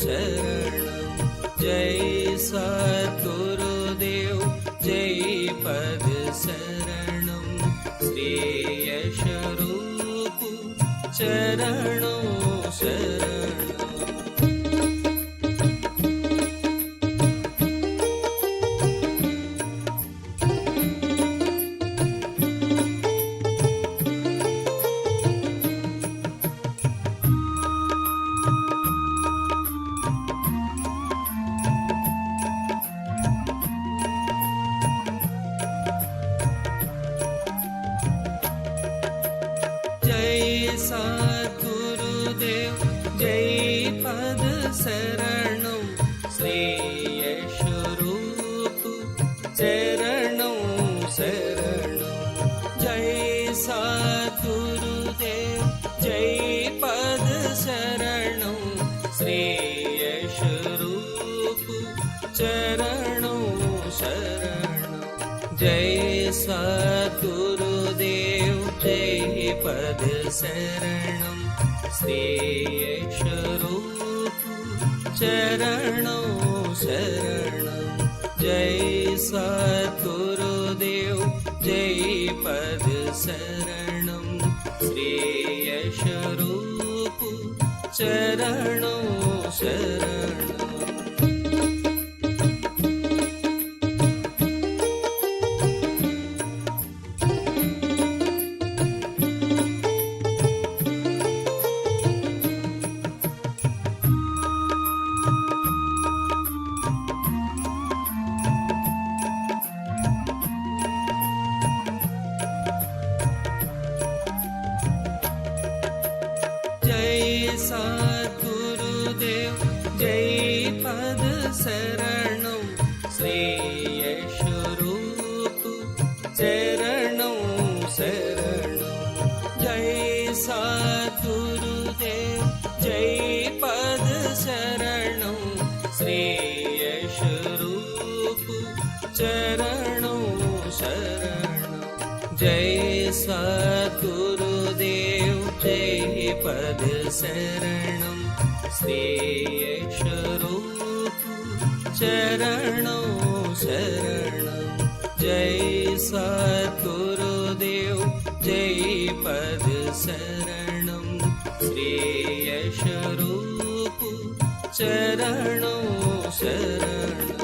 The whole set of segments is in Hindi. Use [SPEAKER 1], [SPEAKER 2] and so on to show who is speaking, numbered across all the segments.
[SPEAKER 1] शरणं जय सद्गुरुदेव जय पद शरणं श्री यशरूप चरणों शरणं। जय सद्गुरुदेव जय पद शरणं श्री यशरूप चरणों शरणं जय सद्गुरुदेव जय पद शरणं श्री यशरूप चरणों शरणं जय सद्गुरुदेव जय पद शरणं श्री यशरूप चरणों शरणं जय सद्गुरुदेव जय पद शरणं श्री यशरूप चरणों शरणं। जय सद्गुरुदेव जय पद शरणं श्री यशरूप चरणों शरणं जय सद्गुरुदेव जय पद शरणं श्री यशरूप चरणों शरणं जय सद्गुरुदेव जय पद शरणं श्री यशरूप चरणों शरणं जय सद्गुरुदेव जय पद शरणं श्री यशरूप चरणों शरणं।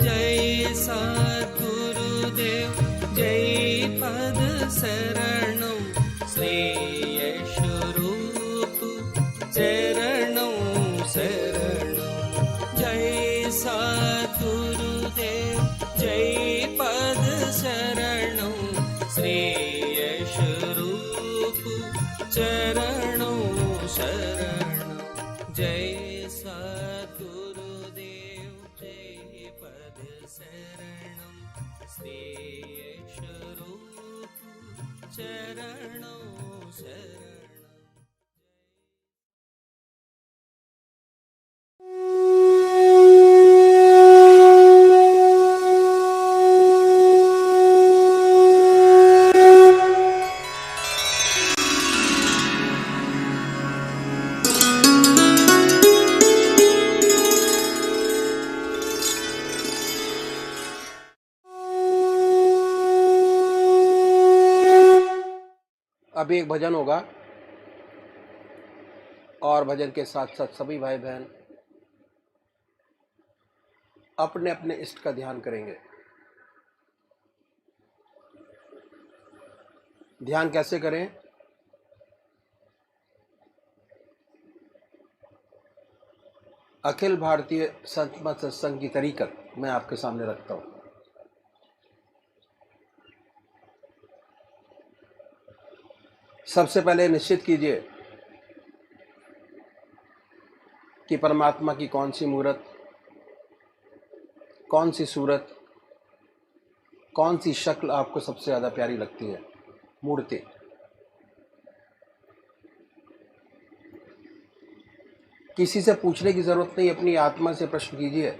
[SPEAKER 1] जय सद्गुरुदेव जय पद शरणं श्री यशरूप चरणों शरणं जय सद्गुरुदेव जय पद शरणं श्री यशरूप चरणों शरणं जय सद्गुरुदेव जय पद शरणं श्री यशरूप चरणों शरणं।
[SPEAKER 2] अभी एक भजन होगा और भजन के साथ साथ सभी भाई बहन अपने अपने इष्ट का ध्यान करेंगे। ध्यान कैसे करें? अखिल भारतीय संत मत सत्संग की तरीकत मैं आपके सामने रखता हूं। सबसे पहले निश्चित कीजिए कि परमात्मा की कौन सी मूर्त, कौन सी सूरत कौन सी शक्ल आपको सबसे ज़्यादा प्यारी लगती है? मूर्ति। किसी से पूछने की ज़रूरत नहीं, अपनी आत्मा से प्रश्न कीजिए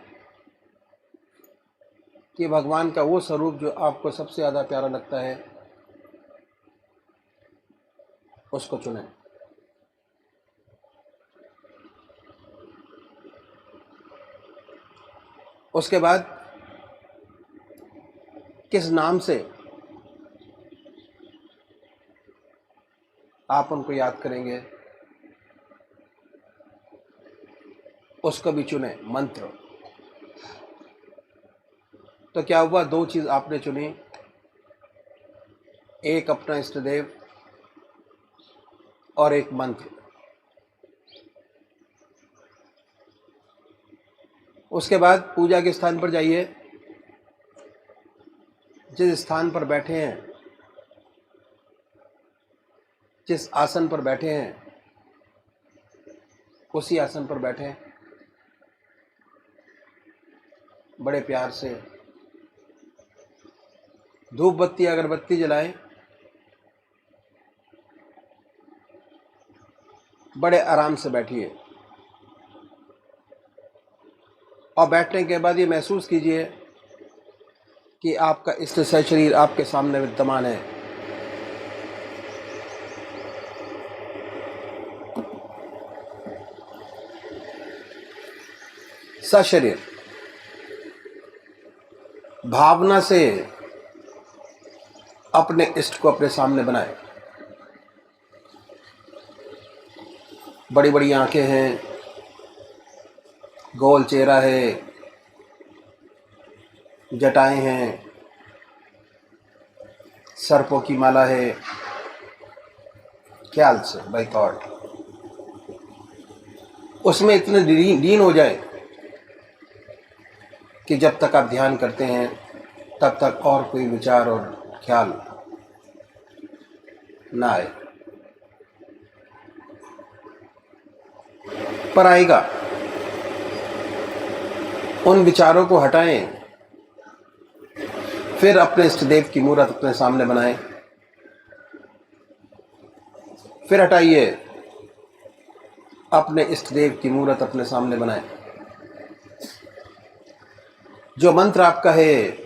[SPEAKER 2] कि भगवान का वो स्वरूप जो आपको सबसे ज़्यादा प्यारा लगता है, उसको चुनें। उसके बाद किस नाम से आप उनको याद करेंगे, उसको भी चुने। मंत्र। तो क्या हुआ, दो चीज आपने चुनी, एक अपना इष्ट देव और एक मंत्र। उसके बाद पूजा के स्थान पर जाइए, जिस स्थान पर बैठे हैं, जिस आसन पर बैठे हैं, उसी आसन पर बैठें। बड़े प्यार से धूप बत्ती अगरबत्ती जलाएं। बड़े आराम से बैठिए और बैठने के बाद ये महसूस कीजिए कि आपका इष्ट शरीर आपके सामने विद्यमान है। सशरीर भावना से अपने इष्ट को अपने सामने बनाए। बड़ी बड़ी आंखें हैं, गोल चेहरा है, जटाएं हैं, सर्पों की माला है। ख्याल से बाय थॉट उसमें इतने लीन हो जाए कि जब तक आप ध्यान करते हैं तब तक और कोई विचार और ख्याल ना आए। पर आएगा, उन विचारों को हटाएं, फिर अपने इष्ट देव की मूर्त अपने सामने बनाएं। फिर हटाइए, अपने इष्ट देव की मूर्त अपने सामने बनाएं। जो मंत्र आपका है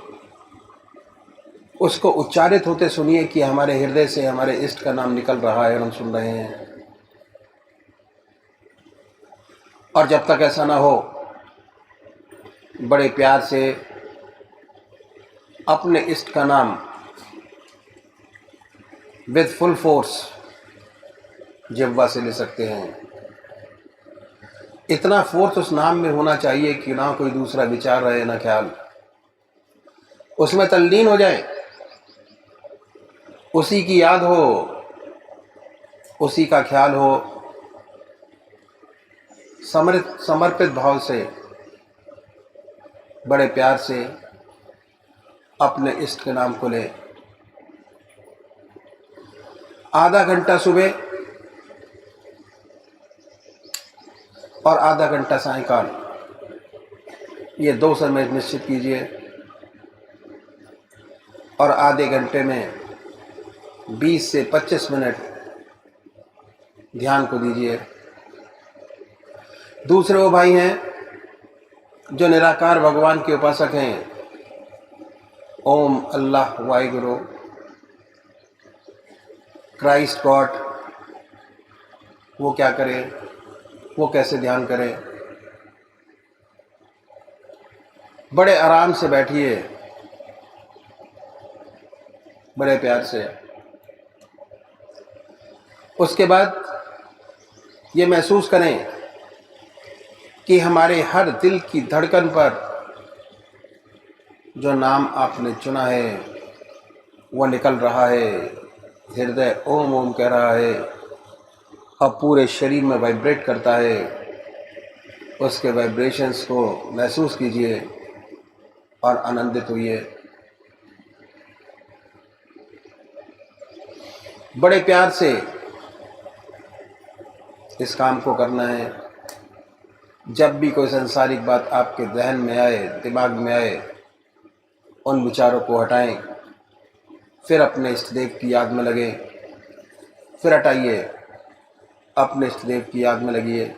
[SPEAKER 2] उसको उच्चारित होते सुनिए कि हमारे हृदय से हमारे इष्ट का नाम निकल रहा है और हम सुन रहे हैं। और जब तक ऐसा ना हो, बड़े प्यार से अपने इष्ट का नाम विद फुल फोर्स जिह्वा से ले सकते हैं। इतना फोर्स उस नाम में होना चाहिए कि ना कोई दूसरा विचार रहे, ना ख्याल। उसमें तल्लीन हो जाए, उसी की याद हो, उसी का ख्याल हो। समर्पित भाव से बड़े प्यार से अपने इष्ट के नाम को ले। आधा घंटा सुबह और आधा घंटा सायंकाल, ये 2 समय निश्चित कीजिए। और आधे घंटे में 20 से 25 मिनट ध्यान को दीजिए। दूसरे वो भाई हैं जो निराकार भगवान के उपासक हैं, ओम, अल्लाह, वाहिगुरु, क्राइस्ट, गॉड, वो क्या करें, वो कैसे ध्यान करें। बड़े आराम से बैठिए, बड़े प्यार से। उसके बाद ये महसूस करें कि हमारे हर दिल की धड़कन पर जो नाम आपने चुना है वो निकल रहा है। हृदय ओम ओम कह रहा है, अब पूरे शरीर में वाइब्रेट करता है। उसके वाइब्रेशंस को महसूस कीजिए और आनंदित होइए। बड़े प्यार से इस काम को करना है। जब भी कोई सांसारिक बात आपके जहन में आए, दिमाग में आए, उन विचारों को हटाएं, फिर अपने इष्ट देव की याद में लगे, फिर हटाइए, अपने इष्ट देव की याद में लगिए।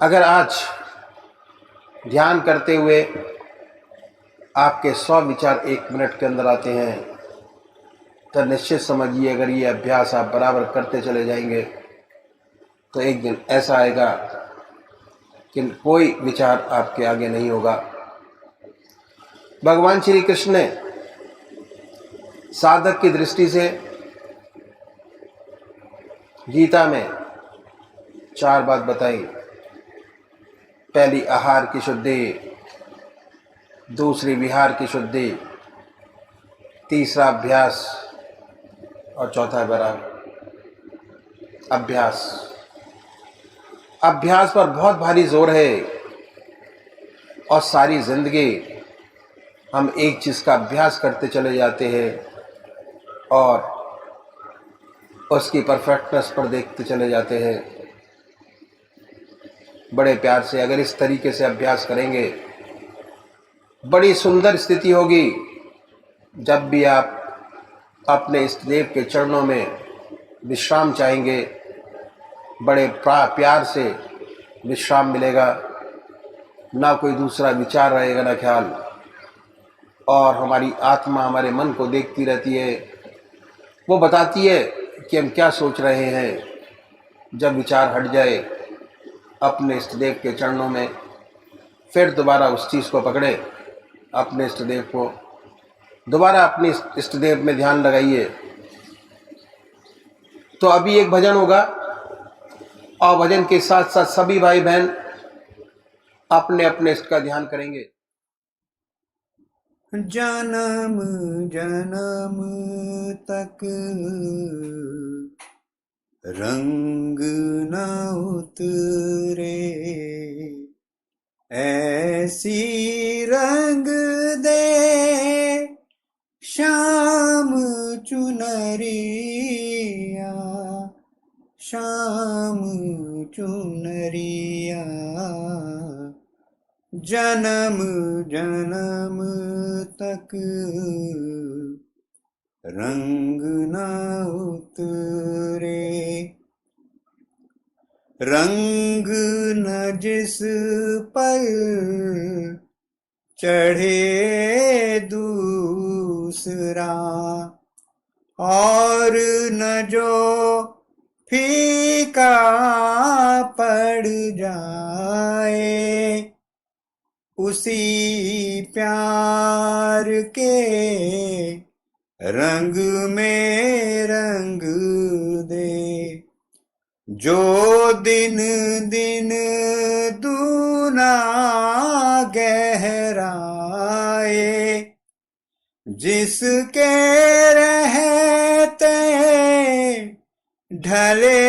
[SPEAKER 2] अगर आज ध्यान करते हुए आपके 100 विचार 1 मिनट के अंदर आते हैं, तो निश्चित समझिए अगर ये अभ्यास आप बराबर करते चले जाएंगे तो एक दिन ऐसा आएगा कि कोई विचार आपके आगे नहीं होगा। भगवान श्री कृष्ण ने साधक की दृष्टि से गीता में 4 बात बताई। पहली आहार की शुद्धि, दूसरी विहार की शुद्धि, तीसरा अभ्यास और चौथा वैराग। अभ्यास अभ्यास पर बहुत भारी जोर है और सारी जिंदगी हम एक चीज का अभ्यास करते चले जाते हैं और उसकी परफेक्टनेस पर देखते चले जाते हैं। बड़े प्यार से अगर इस तरीके से अभ्यास करेंगे, बड़ी सुंदर स्थिति होगी। जब भी आप अपने इष्ट देव के चरणों में विश्राम चाहेंगे, बड़े प्यार से विश्राम मिलेगा, ना कोई दूसरा विचार रहेगा ना ख्याल, और हमारी आत्मा हमारे मन को देखती रहती है, वो बताती है कि हम क्या सोच रहे हैं। जब विचार हट जाए अपने इष्ट देव के चरणों में, फिर दोबारा उस चीज़ को पकड़े, अपने इष्ट देव को दोबारा अपने इष्ट देव में ध्यान लगाइए। तो अभी एक भजन होगा और भजन के साथ साथ सभी भाई बहन अपने अपने इष्ट का ध्यान करेंगे।
[SPEAKER 3] जन्म जन्म तक रंग न उतरे, ऐसी रंग दे श्याम चुनरिया, श्याम चुनरिया। जन्म जन्म तक रंग न उतरे, रंग न जिस पर चढ़े दूसरा, और न जो फीका पड़ जाए, उसी प्यार के रंग में रंग दे। जो दिन दिन दूना गहराए, जिसके रहते ढले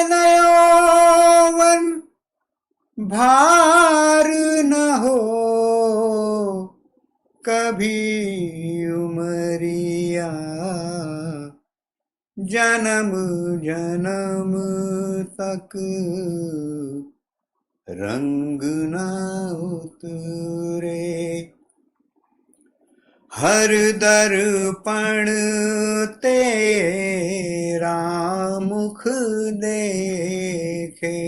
[SPEAKER 3] न यौवन, भार न हो कभी उमरिया। जन्म जन्म तक रंग न उतरे। हर दर्पण तेरा मुख देखे,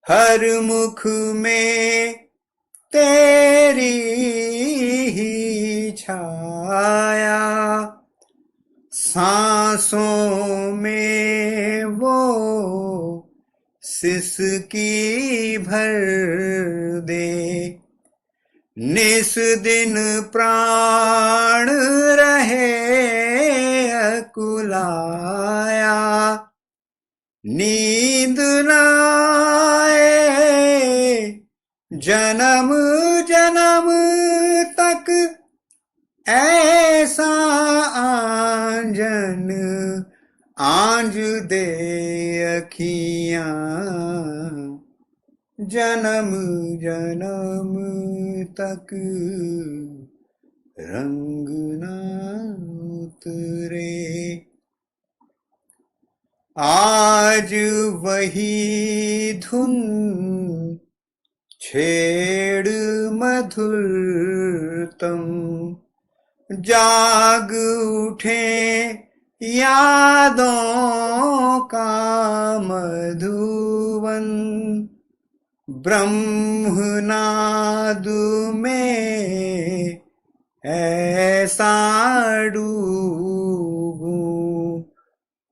[SPEAKER 3] हर मुख में तेरी ही छाया, सांसों में वो सिसकी भर दे। निस दिन प्राण रहे अकुलाया, नींद न आए जन्म जन्म तक, ऐसा आंजन आंज दे अखियां। जन्म जन्म तक रंग न उतरे। आज वही धुन छेड़ मधुरतम जाग उठे यादों का मधुवन ब्रह्मनाद में ऐसा डूबूं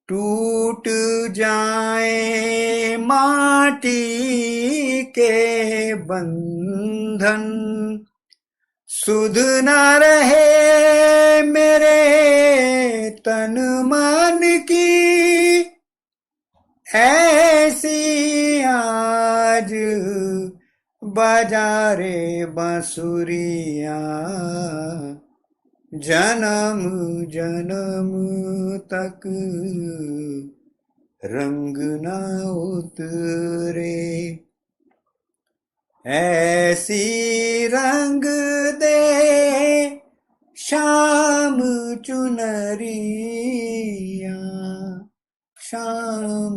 [SPEAKER 3] टूट जाए माटी के बंधन सुध न रहे मेरे तन मन की ऐसी आज बजारे बांसुरिया जन्म जन्म तक रंग न उतरे ऐसी रंग दे शाम चुनरिया शाम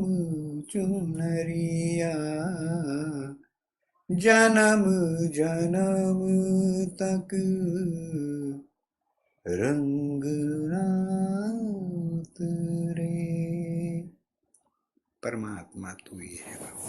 [SPEAKER 3] चुनरिया जन्म जन्म तक रंग न उतरे। परमात्मा तू ही है बाबा।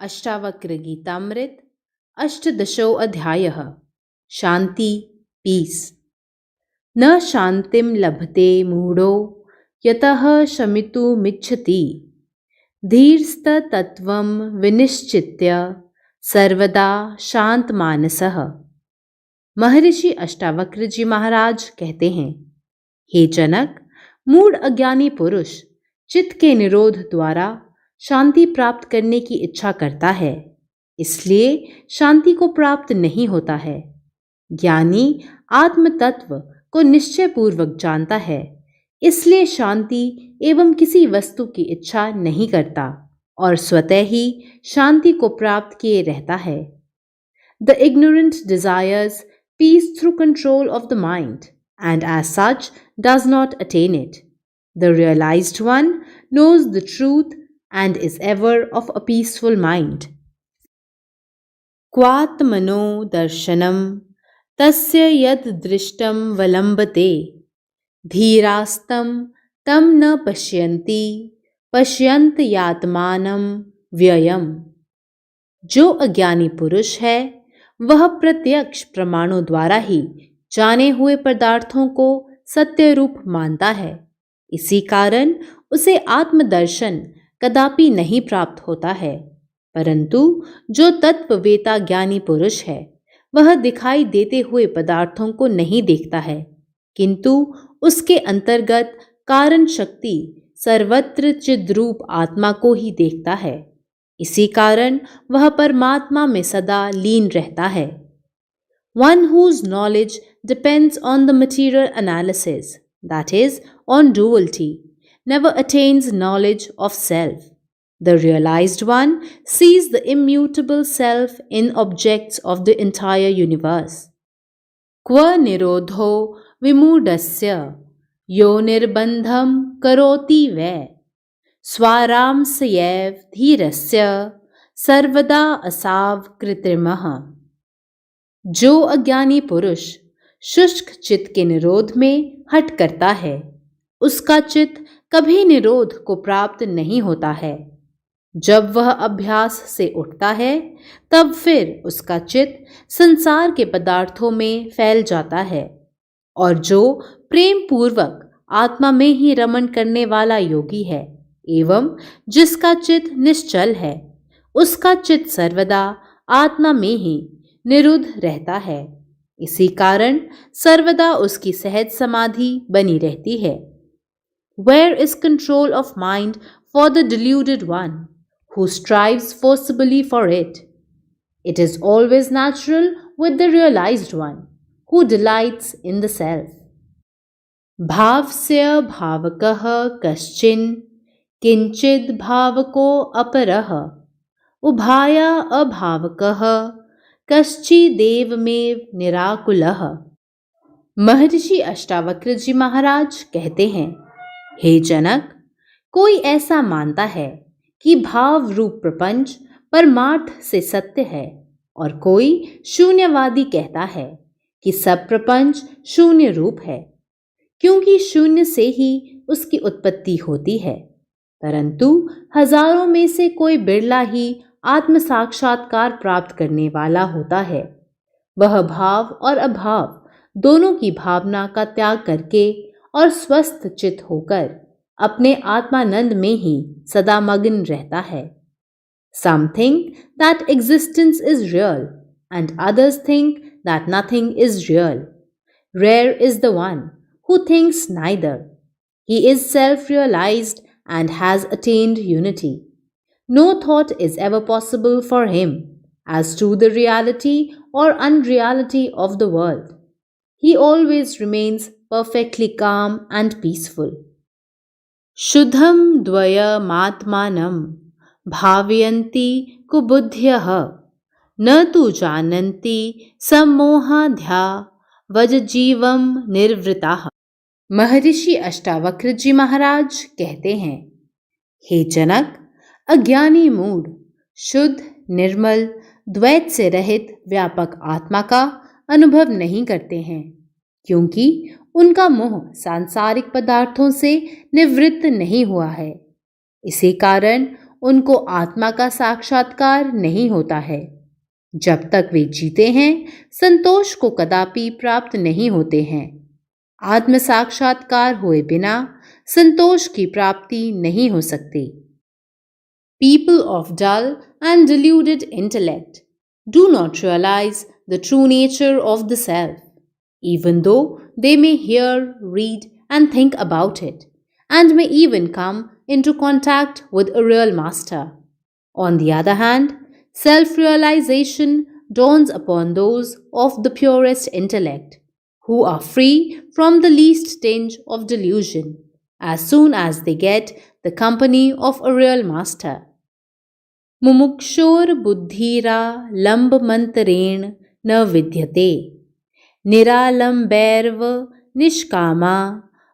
[SPEAKER 4] अष्टावक्र गीतामृत अष्टदशो अध्यायः शांति पीस। न शांतिं लभते मूढ़ो यतः शमितुमिच्छति धीरस्तत्त्वं विनिश्चित्य सर्वदा शांत मानसः। महर्षि अष्टावक्र जी महाराज कहते हैं, हे जनक, मूढ़ अज्ञानी पुरुष चित्त के निरोध द्वारा शांति प्राप्त करने की इच्छा करता है, इसलिए शांति को प्राप्त नहीं होता है। ज्ञानी आत्म तत्व को निश्चय पूर्वक जानता है, इसलिए शांति एवं किसी वस्तु की इच्छा नहीं करता और स्वतः ही शांति को प्राप्त किए रहता है। The ignorant desires peace through control of the mind and as such does not attain it. The realized one knows the truth and is ever of a peaceful mind. क्वात्मनो दर्शनम तस्य यद दृष्टम वलंबते धीरास्तं तम न पश्यन्ति पश्यन्त यात्मानं व्ययम। जो अज्ञानी पुरुष है वह प्रत्यक्ष प्रमाणों द्वारा ही जाने हुए पदार्थों को सत्य रूप मानता है, इसी कारण उसे आत्मदर्शन कदापि नहीं प्राप्त होता है। परंतु जो तत्ववेता ज्ञानी पुरुष है वह दिखाई देते हुए पदार्थों को नहीं देखता है, किंतु उसके अंतर्गत कारण शक्ति सर्वत्र चिद्रूप आत्मा को ही देखता है, इसी कारण वह परमात्मा में सदा लीन रहता है। One whose knowledge depends on the material analysis, that is, on duality, never attains knowledge of self. The realized one sees the immutable self in objects of the entire universe. Kva nirodho vimudasya yo nirbandham karoti ve स्वारामस्यैव धीरस्य सर्वदा असाव कृत्रिमः। जो अज्ञानी पुरुष शुष्क चित्त के निरोध में हट करता है, उसका चित्त कभी निरोध को प्राप्त नहीं होता है। जब वह अभ्यास से उठता है तब फिर उसका चित्त संसार के पदार्थों में फैल जाता है, और जो प्रेम पूर्वक आत्मा में ही रमण करने वाला योगी है एवं जिसका चित्त निश्चल है, उसका चित्त सर्वदा आत्मा में ही निरुद्ध रहता है, इसी कारण सर्वदा उसकी सहज समाधि बनी रहती है। Where is control of mind for the deluded one who strives forcibly for it? It is always natural with the realized one who delights in the self. भावस्य भावकः कश्चिन् किंचिद भावको अपरः उभाया अभावकः कश्चिदेवमेव निराकुलः। महर्षि अष्टावक्र जी महाराज कहते हैं, हे जनक, कोई ऐसा मानता है कि भाव रूप प्रपंच परमार्थ से सत्य है, और कोई शून्यवादी कहता है कि सब प्रपंच शून्य रूप है, क्योंकि शून्य से ही उसकी उत्पत्ति होती है। परंतु हजारों में से कोई बिरला ही आत्म साक्षात्कार प्राप्त करने वाला होता है। वह भाव और अभाव दोनों की भावना का त्याग करके और स्वस्थ चित्त होकर अपने आत्मानंद में ही सदा मग्न रहता है। Some think that existence is real and others think that nothing is real. Rare is the one who thinks neither. He is self-realized and has attained unity. No thought is ever possible for him as to the reality or unreality of the world. He always remains perfectly calm and peaceful. Shuddham dvayamaatmanam bhaviyanti kubuddhyah न तु जानन्ति सम्मोहाध्या वजजीवम निर्वृताः। महर्षि अष्टावक्र जी महाराज कहते हैं, हे जनक, अज्ञानी मूढ़ शुद्ध निर्मल द्वैत से रहित व्यापक आत्मा का अनुभव नहीं करते हैं, क्योंकि उनका मोह सांसारिक पदार्थों से निवृत्त नहीं हुआ है। इसी कारण उनको आत्मा का साक्षात्कार नहीं होता है। जब तक वे जीते हैं, संतोष को कदापि प्राप्त नहीं होते हैं। आत्म साक्षात्कार हुए बिना संतोष की प्राप्ति नहीं हो सकती। People of dull and deluded intellect do not realize the true nature of the self, even though they may hear, read, and think about it, and may even come into contact with a real master. On the other hand, self realization dawns upon those of the purest intellect, who are free from the least tinge of delusion, as soon as they get the company of a real master. मुमुक्षोर बुद्धिरा लंब मंतरेण न विद्यते निरालंबैर्व निष्कामा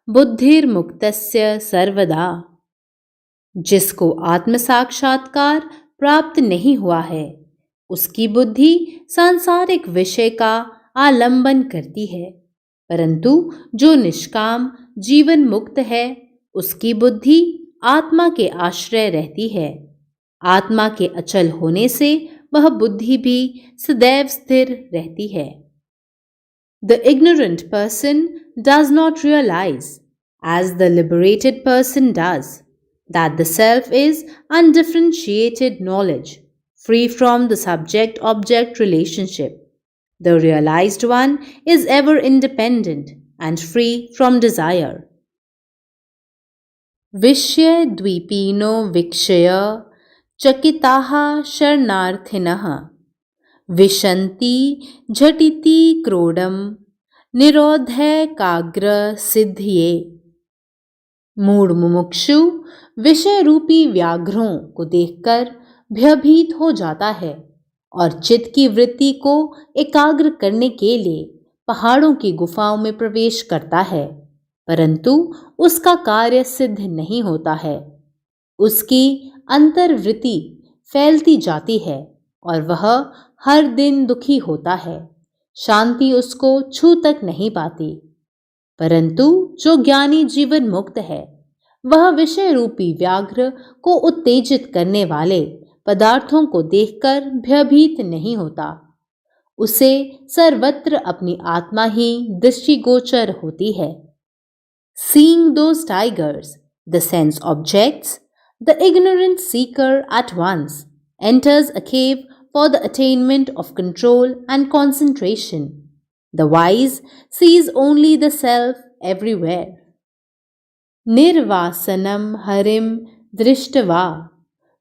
[SPEAKER 4] बुद्धिर्मुक्तस्य सर्वदा। जिसको आत्म साक्षात्कार प्राप्त नहीं हुआ है, उसकी बुद्धि सांसारिक विषय का आलंबन करती है, परंतु जो निष्काम जीवन मुक्त है, उसकी बुद्धि आत्मा के आश्रय रहती है। आत्मा के अचल होने से वह बुद्धि भी सदैव स्थिर रहती है। The ignorant person does not realize, as the liberated person does, that the self is undifferentiated knowledge, free from the subject-object relationship. The realized one is ever independent and free from desire. विषय द्वीपीनो विक्षय चकिताः शरणार्थिनः विशन्ति झटिति क्रोडम निरोधैकाग्र सिद्धिये। मूढ़ मुमुक्षु विषय रूपी व्याघ्रों को देखकर भयभीत हो जाता है और चित्त की वृत्ति को एकाग्र करने के लिए पहाड़ों की गुफाओं में प्रवेश करता है, परंतु उसका कार्य सिद्ध नहीं होता है। उसकी अंतर्वृत्ति फैलती जाती है और वह हर दिन दुखी होता है। शांति उसको छू तक नहीं पाती। परंतु जो ज्ञानी जीवन मुक्त है, वह विषय रूपी व्याघ्र को उत्तेजित करने वाले पदार्थों को देखकर भयभीत नहीं होता। उसे सर्वत्र अपनी आत्मा ही दृष्टिगोचर होती है। Seeing those tigers, the sense objects, the ignorant seeker at once enters a cave for the attainment of control and concentration. The wise sees only the self everywhere. Nirvasanam harim drishtva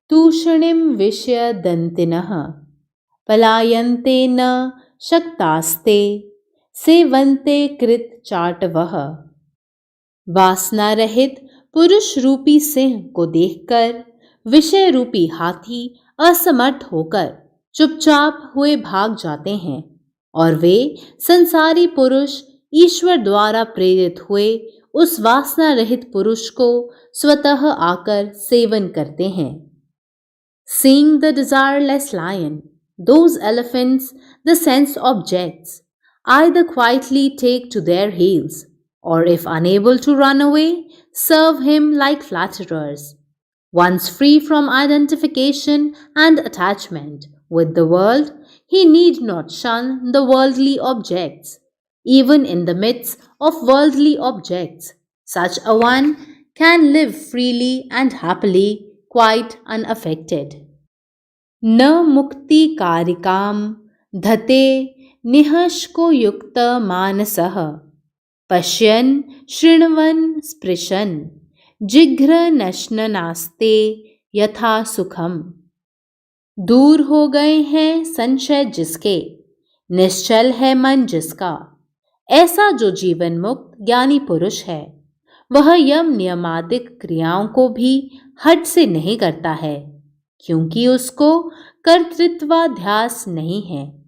[SPEAKER 4] तूषणिम विषय दंतिनः पलायन्ते न शक्तास्ते सेवन्ते कृत चाटवः। वासना रहित पुरुष रूपी सिंह को देखकर विषय रूपी हाथी असमर्थ होकर चुपचाप हुए भाग जाते हैं और वे संसारी पुरुष ईश्वर द्वारा प्रेरित हुए उस वासना रहित पुरुष को स्वतः आकर सेवन करते हैं। Seeing the desireless lion, those elephants, the sense objects, either quietly take to their heels, or if unable to run away, serve him like flatterers. Once free from identification and attachment with the world, he need not shun the worldly objects. Even in the midst of worldly objects, such a one can live freely and happily, quite unaffected. न मुक्ति कारिकाम धते निहश्को युक्त मानसः पश्यन् शृण्वन् स्पृशन् जिघ्र नश्न नास्ते यथा सुखम। दूर हो गए हैं संशय जिसके, निश्चल है मन जिसका, ऐसा जो जीवन मुक्त ज्ञानी पुरुष है, वह यम नियमादिक क्रियाओं को भी हट से नहीं करता है, क्योंकि उसको कर्तृत्वाध्यास नहीं है।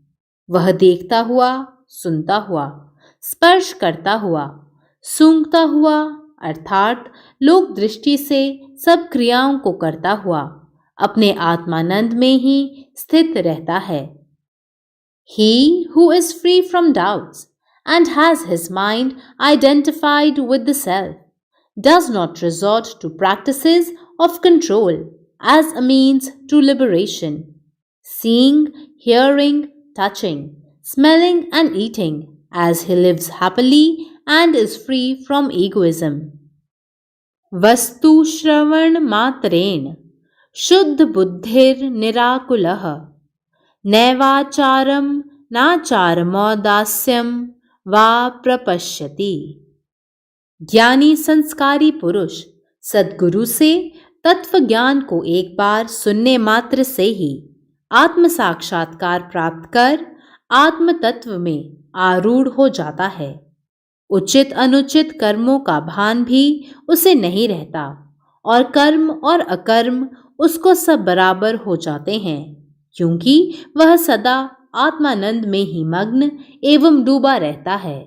[SPEAKER 4] वह देखता हुआ, सुनता हुआ, स्पर्श करता हुआ, सूंघता हुआ, अर्थात लोक दृष्टि से सब क्रियाओं को करता हुआ अपने आत्मानंद में ही स्थित रहता है। He who is free from doubts and has his mind identified with the self does not resort to practices of control, as a means to liberation, seeing, hearing, touching, smelling, and eating as he lives happily and is free from egoism. वस्तु श्रवण मात्रेण शुद्ध बुद्धिर निराकुलः नैवाचारम नाचारमौदास्यम वा प्रपश्यति। ज्ञानी संस्कारी पुरुष सद्गुरु से तत्व ज्ञान को एक बार सुनने मात्र से ही आत्म साक्षात्कार प्राप्त कर आत्म तत्व में आरूढ़ हो जाता है। उचित अनुचित कर्मों का भान भी उसे नहीं रहता और कर्म और अकर्म उसको सब बराबर हो जाते हैं, क्योंकि वह सदा आत्मानंद में ही मग्न एवं डूबा रहता है।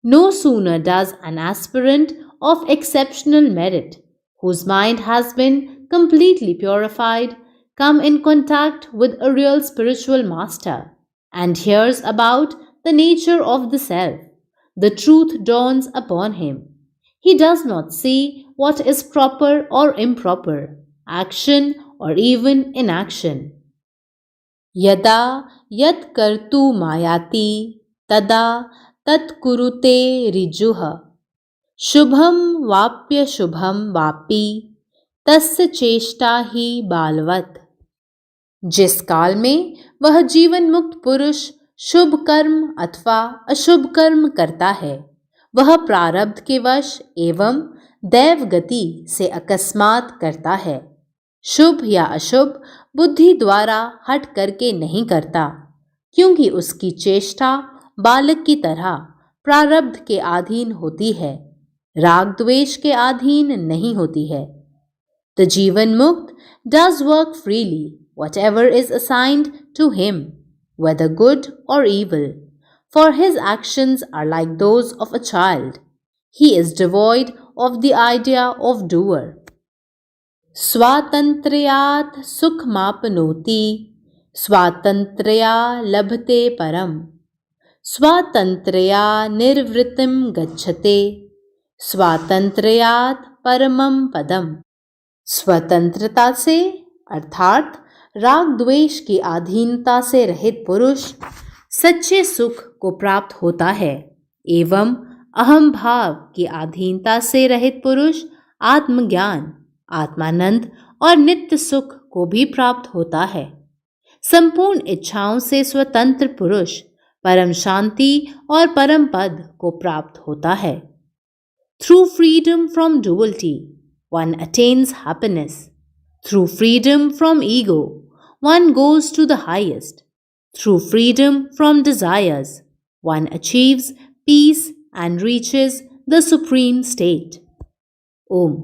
[SPEAKER 4] No sooner does an aspirant of exceptional merit, whose mind has been completely purified, come in contact with a real spiritual master and hears about the nature of the self, the truth dawns upon him. He does not see what is proper or improper, action or even inaction. यदा यत् कर्तुमायाति तदा तत्कुरुते ऋजुः शुभम वाप्य शुभम वापि तस्य चेष्टा ही बालवत्। जिस काल में वह जीवन मुक्त पुरुष शुभ कर्म अथवा अशुभ कर्म करता है, वह प्रारब्ध के वश एवं दैव गति से अकस्मात करता है। शुभ या अशुभ बुद्धि द्वारा हट करके नहीं करता, क्योंकि उसकी चेष्टा बालक की तरह प्रारब्ध के अधीन होती है, राग द्वेष के अधीन नहीं होती है। The जीवन मुक्त does work freely whatever is assigned to him, whether good or evil, for his actions are like those of a child. He is devoid of the idea of doer. स्वातंत्र्यात् सुखमाप्नोति स्वातंत्र्या लभते परम स्वातंत्र्या निर्वृत्तिं गच्छते स्वातंत्र्यात् परमं पदम। स्वतंत्रता से अर्थात राग द्वेष की अधीनता से रहित पुरुष सच्चे सुख को प्राप्त होता है एवं अहम भाव की अधीनता से रहित पुरुष आत्मज्ञान, आत्मानंद और नित्य सुख को भी प्राप्त होता है। संपूर्ण इच्छाओं से स्वतंत्र पुरुष परम शांति और परम पद को प्राप्त होता है। Through freedom from duality, one attains happiness. Through freedom from ego, one goes to the highest. Through freedom from desires, one achieves peace and reaches the supreme state. Om.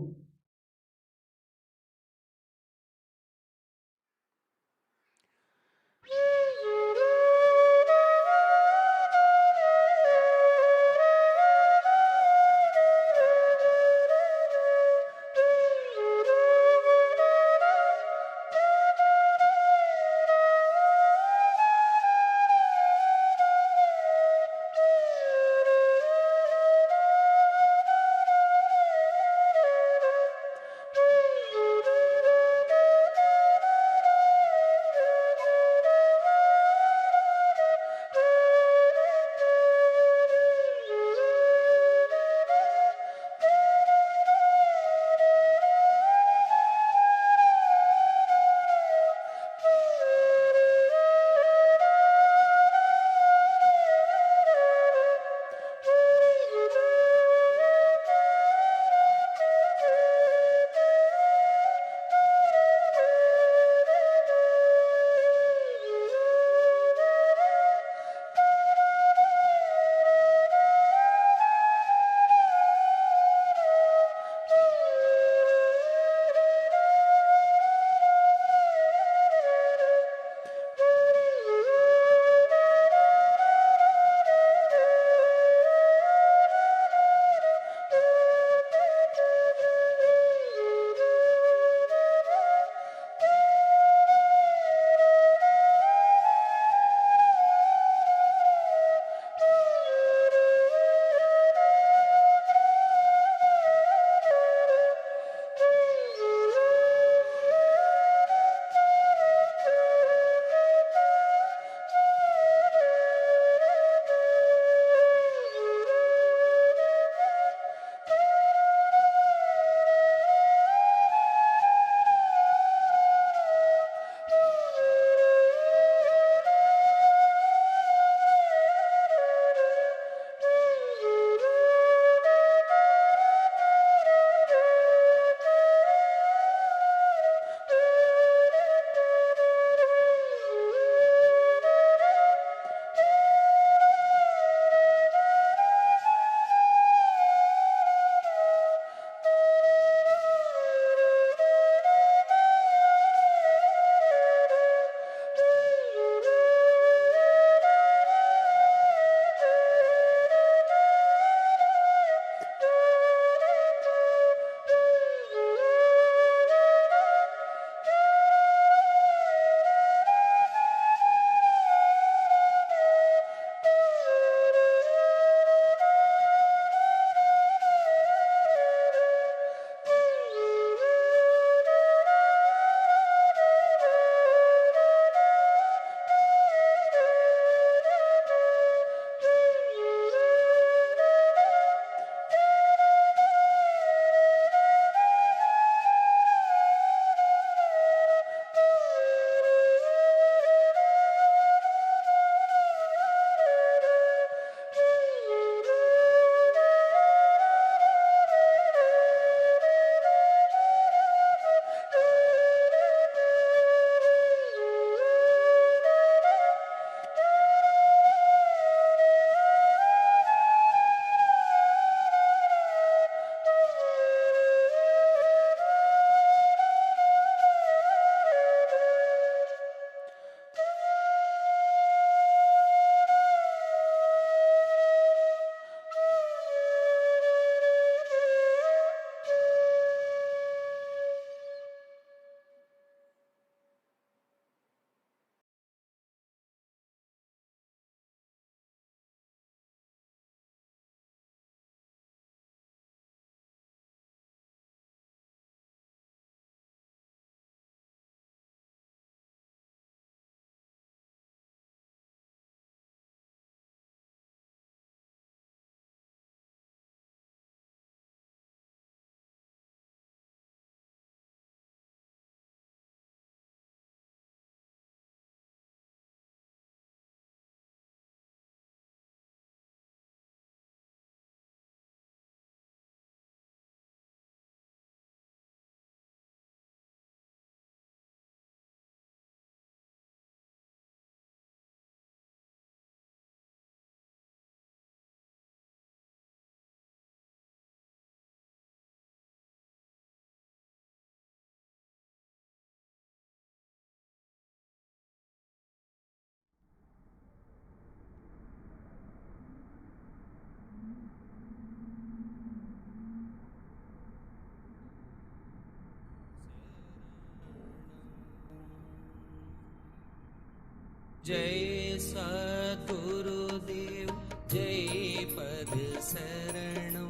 [SPEAKER 1] जय सद्गुरुदेव जय पद शरणं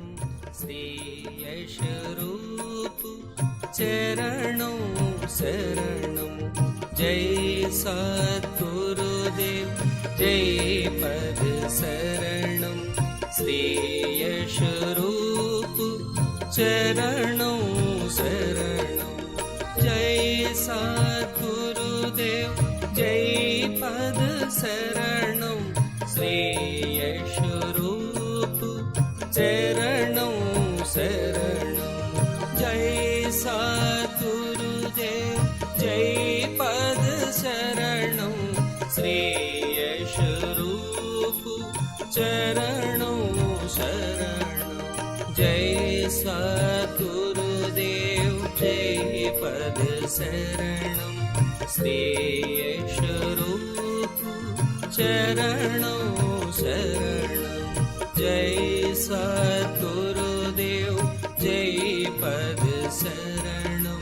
[SPEAKER 1] श्री यश रूप चरणं शरणं जय सद्गुरुदेव जय पद शरणं श्री यश रूप चरणं शरणं जय सद्गुरुदेव जय पद शरणं श्री यश रूप चरणं शरणं जय सद्गुरुदेव जय पद शरणं श्री यश रूप चरणं शरणं जय सद्गुरुदेव जय पद शरणं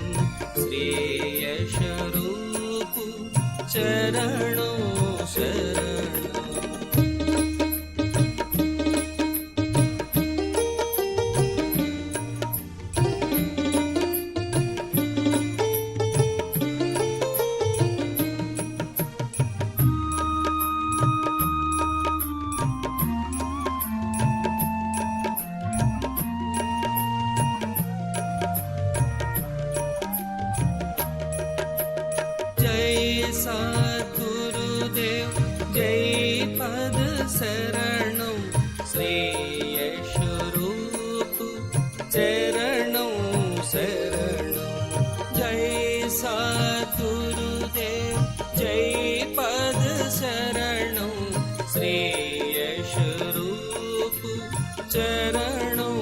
[SPEAKER 1] श्री यश रूप चरणं शरणं जय सद्गुरुदेव जय पद शरणं श्री यश रूप चरणं शरणं जय सद्गुरुदेव जय पद शरणं श्री यश रूप चरणं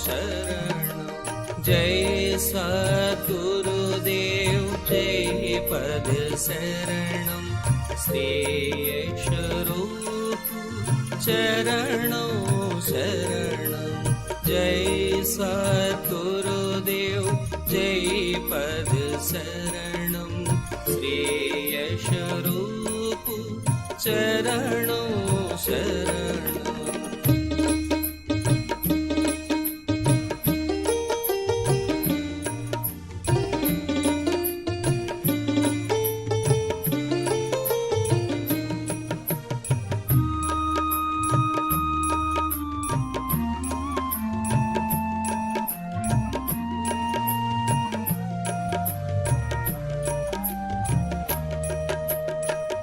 [SPEAKER 1] शरणं जय सद्गुरुदेव जय पद शरणं श्री यश रूप चरणं शरणं जय सद्गुरुदेव जय पद शरणं श्री यश रूप चरणं शरणं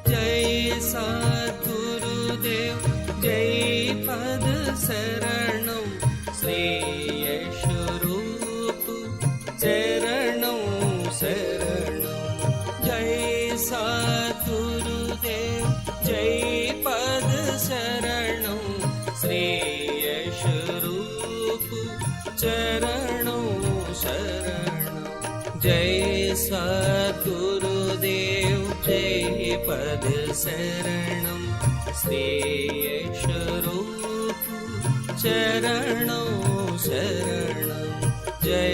[SPEAKER 1] जय सद्गुरुदेव जय पद शरणं श्री यश रूप चरणं शरणं जय सद्गुरुदेव जय पद शरणं श्री यश रूप चरणं शरणं जय सद्गुरुदेव जय पद शरणं श्री यश रूप चरणं शरणं जय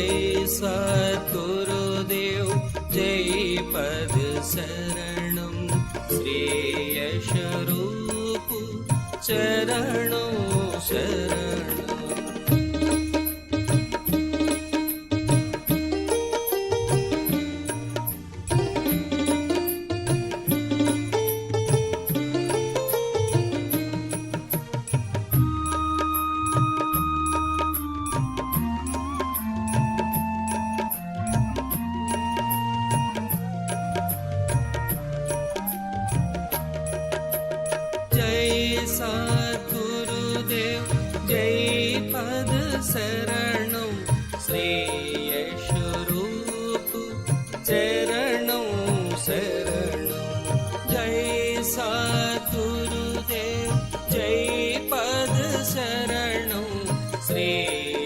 [SPEAKER 1] सद्गुरुदेव जय पद शरणं श्री यश रूप चरणं शरणं जय सद्गुरुदेव जय पद शरणं श्री यश रूप चरणं शरणं जय सद्गुरुदेव जय पद शरणं श्री यश रूप चरणं शरणं जय सद्गुरुदेव जय पद शरणं श्री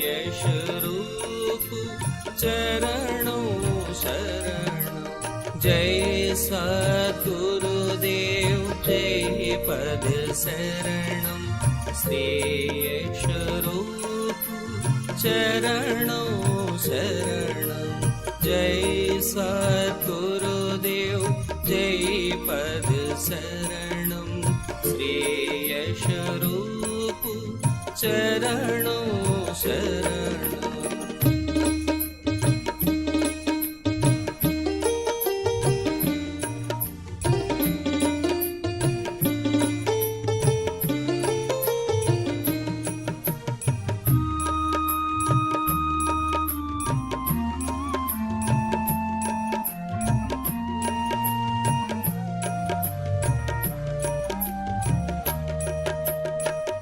[SPEAKER 1] यश रूप चरणं शरणं जय सद्गुरुदेव जय पद शरणं श्री यश रूप चरणं शरणं जय सद्गुरुदेव जय पद शरणं श्री यश रूप चरणों शरणं।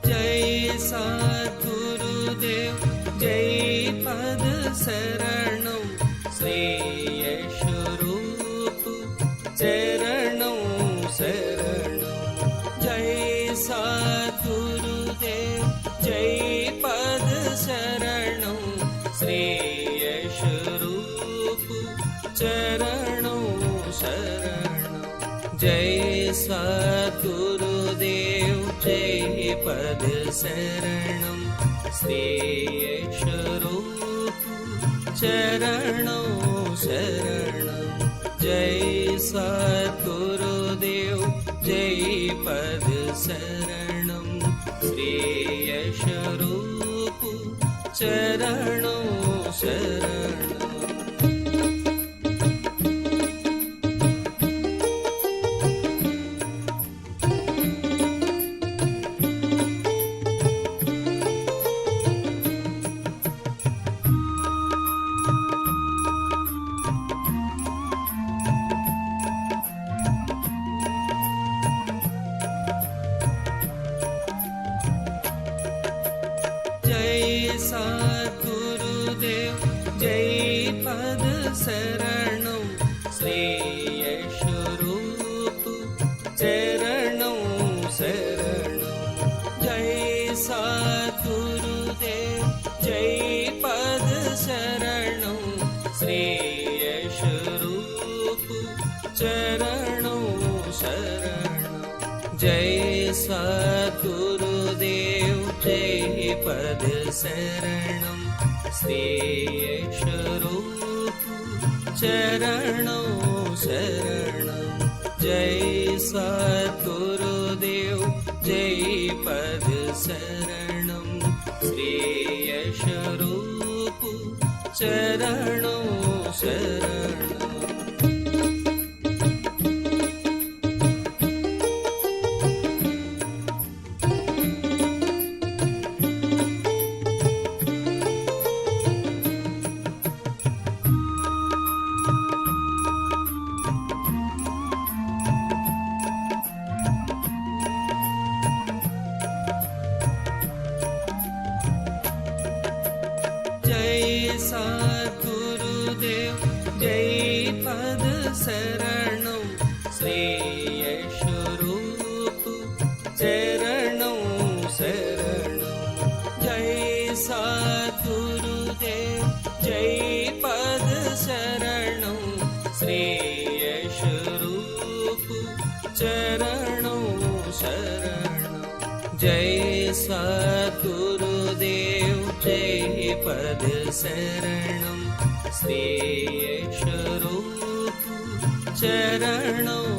[SPEAKER 1] जय सद्गुरुदेव जय पद शरणं श्री यश रूप चरणों शरणं। जय सद्गुरुदेव जय पद शरणं श्री यश रूप चरणों शरणं। जय सद्गुरुदेव जय पद शरणं श्री यश रूप चरणों शरणं। जय सद्गुरुदेव जय पद शरणं श्री यश रूप चरणों शरणं। जय सद्गुरुदेव जय पद शरणं श्री यश रूप चरणों शरणं। जय सद्गुरुदेव जय पद शरणं श्री यश रूप चरणों शरणं। जय सद्गुरुदेव जय पद शरणं श्री यश रूप चरणों शरणं। जय सद्गुरुदेव जय पद शरणं श्री यश रूप चरणों शरणं। जय सद्गुरुदेव जय पद शरणं श्री यश रूप चरणों शरणं। जय सद्गुरुदेव जय पद शरणं श्री यश रूप चरणों शरणं। जय सद्गुरुदेव जय पद शरणं श्री यश रूप चरणों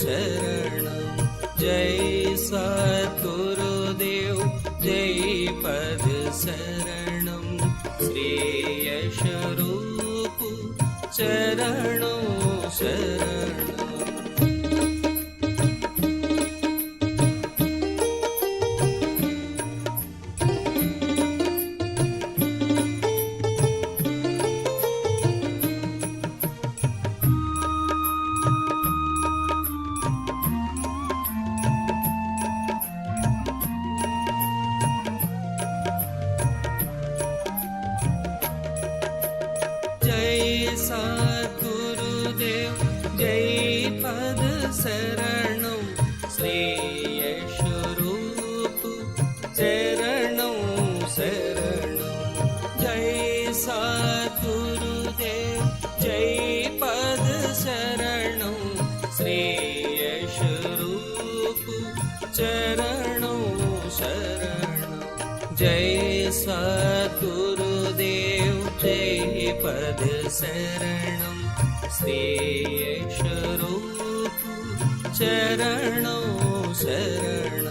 [SPEAKER 1] शरणं। जय सद्गुरुदेव जय पद शरणं श्री यश रूप चरणों शरणं। जय सद्गुरुदेव जय पद शरणं श्री यश रूप चरणों शरणं। जय सद्गुरुदेव जय पद शरणं श्री यश रूप चरणों शरणं। जय सद्गुरुदेव जय पद शरणं श्री यश रूप चरणों शरणं।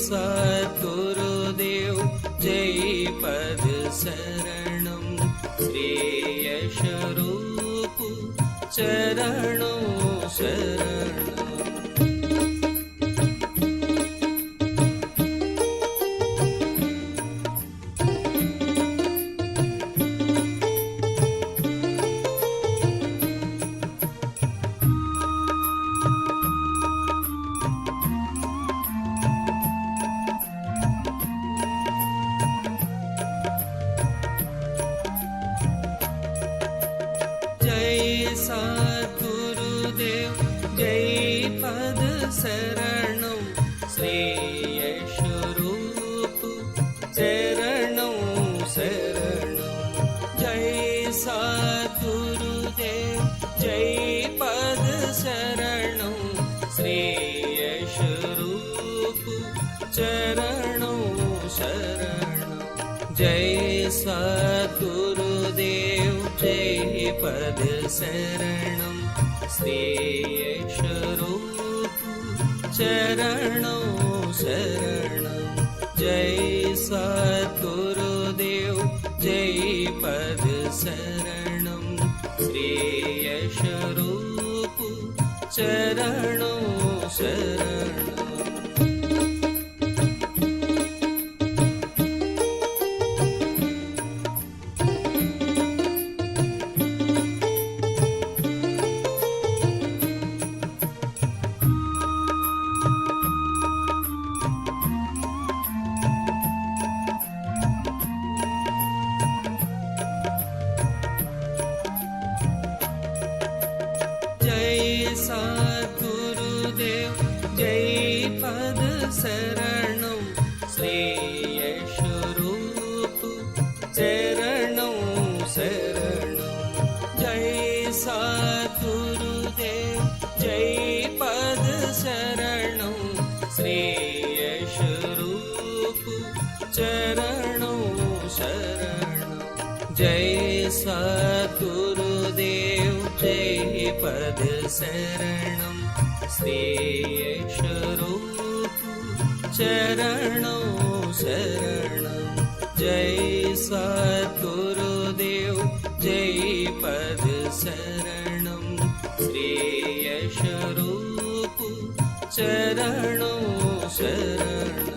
[SPEAKER 1] सद्गुरुदेव जय पद शरणं श्री यश रूप चरणों शरणं। जय सद्गुरुदेव जय पद शरणं श्री यश रूप चरणों शरणं। जय सद्गुरुदेव जय पद शरणं श्री यश रूप चरणों शरणं। जय सद्गुरुदेव जय पद शरणं श्री यश रूप चरणों शरणं। जय सद्गुरुदेव जय पद शरणं श्री यश रूप चरणों शरणं। जय सद्गुरुदेव जय पद शरणं श्री यश रूप चरणों शरणं। जय सद्गुरुदेव जय पद शरणं श्री यश रूप चरणों शरणं। जय सद्गुरुदेव जय पद शरणं श्री यश रूप चरणों शरणं। जय सद्गुरुदेव जय पद शरणं श्री यश रूप चरणों शरणं।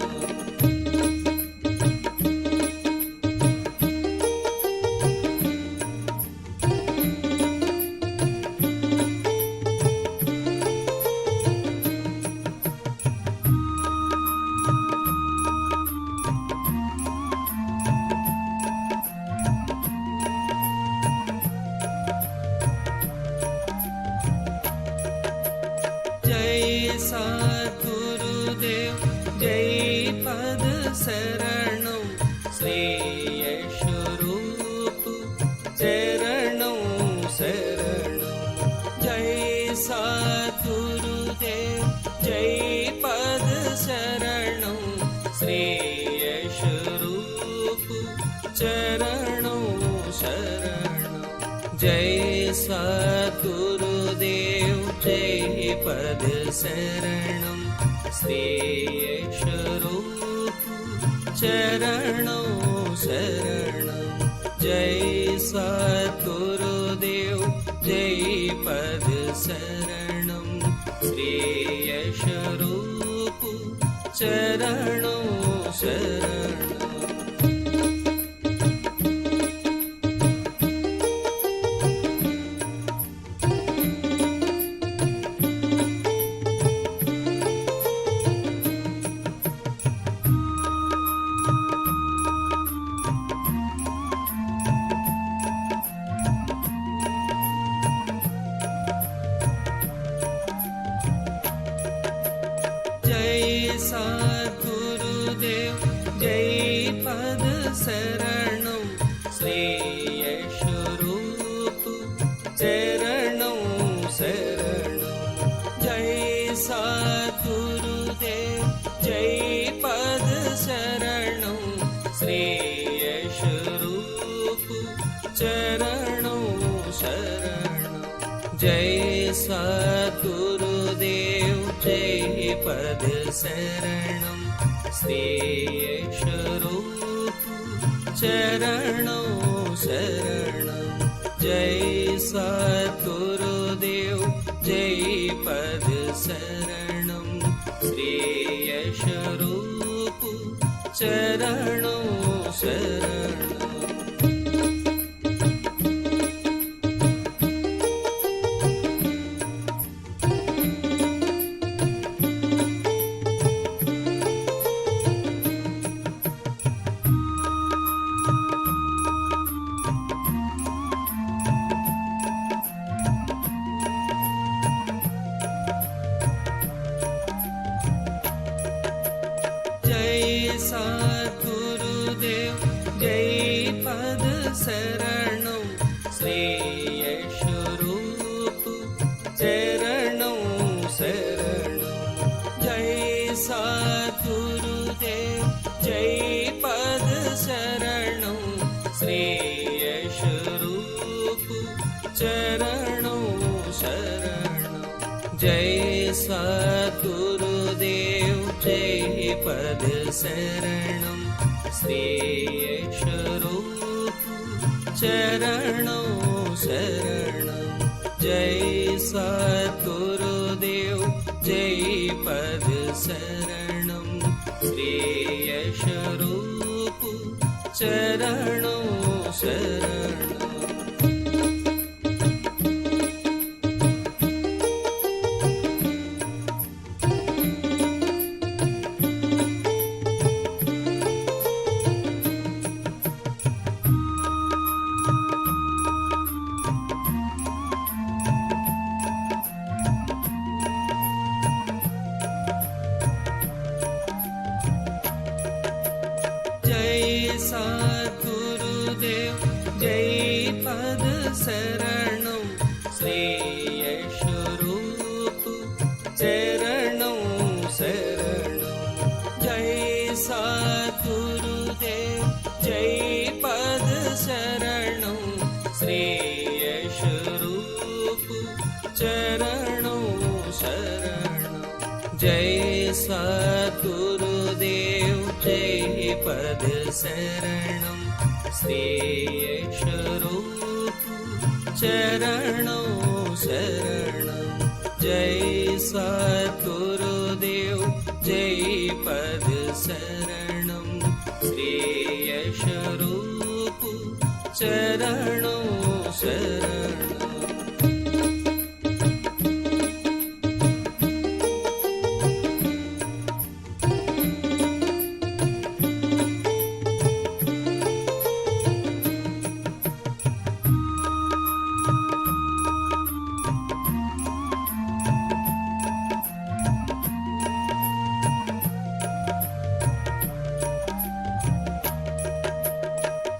[SPEAKER 1] जय सद्गुरुदेव जय पद शरणं श्री यश रूप चरणों शरणं। जय सद्गुरुदेव जय पद शरणं श्री यश रूप चरणों शरणं। जय सद्गुरुदेव जय पद शरणं श्री यश रूप चरणों शरणं। जय सद्गुरुदेव जय पद शरणं श्री यश रूप चरणों शरणं। जय सद्गुरुदेव जय पद शरणं श्री यश रूप चरणों शरणं। जय सद्गुरुदेव जय पद शरणं श्री यश रूप चरणों शरणं। जय सद्गुरुदेव जय पद शरणं श्रेयश रूप चरणों शरणं जय सद्गुरुदेव जय पद शरणं श्रेयश रूप चरणों शरणं जय सद्गुरुदेव जय पद शरणं श्रेयश रूप चरणों शरणं जय सद्गुरुदेव जय पद शरणं श्रेयश रूप चरणों शरणं जय सद्गुरुदेव जय पद शरणं श्रेयश रूप चरणों शरणं जय सद्गुरुदेव जय पद शरणं श्रेयश रूप चरणों शरणं जय सद्गुरुदेव जय पद शरणं श्रेयश रूप चरणों शरणं जय सद्गुरुदेव जय पद शरणं श्रेयश रूप चरणों शरणं जय सद्गुरुदेव जय पद शरणं श्रेयश रूप चरणों शरणं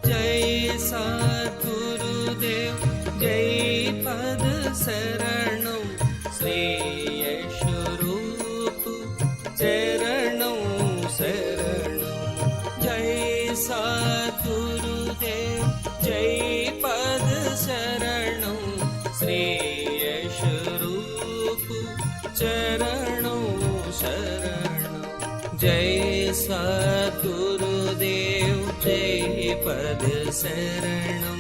[SPEAKER 1] जय सद्गुरुदेव जय पद शरणं श्रेयश रूप चरणों शरणं जय सद्गुरुदेव जय पद शरणं श्रेयश रूप चरणों शरणं जय सद्गुरुदेव जय पद शरणं श्रेयश रूप चरणों शरणं जय सद्गुरुदेव जय पद शरणं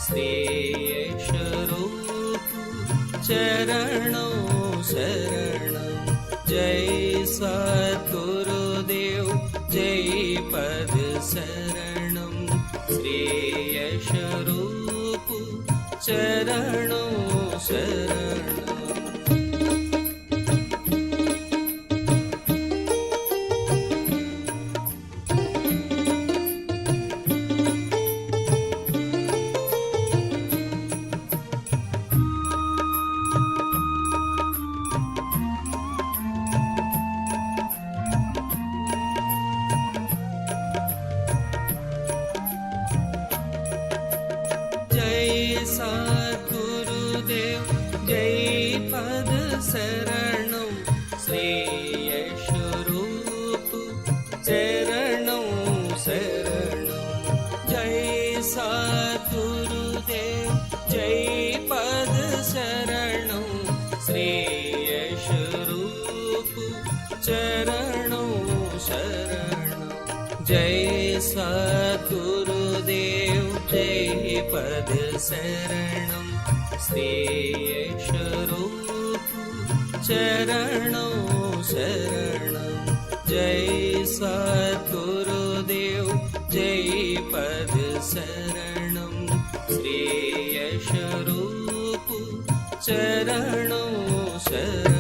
[SPEAKER 1] श्रेयश रूप चरणों शरणं जय सद्गुरुदेव जय पद शरणं श्रेयश रूप चरणों शरणं जय सद्गुरुदेव जय पद शरणं श्रेयश रूप चरणों शरणं जय सद्गुरुदेव जय पद शरणं श्रेयश रूप चरणों शरणं जय सद्गुरुदेव जय पद शरणं श्री यशरूप चरणों शरणं जय सद्गुरुदेव जय पद शरणं श्री यशरूप चरणों शरणं।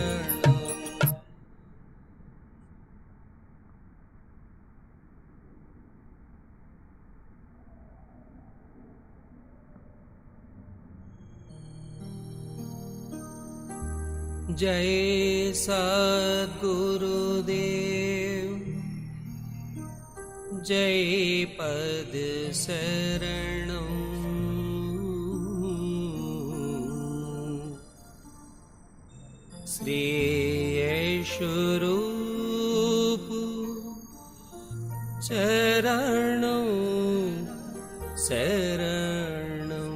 [SPEAKER 1] जय सद्गुरुदेव जय पद शरणं श्री यशरूप चरणों शरणं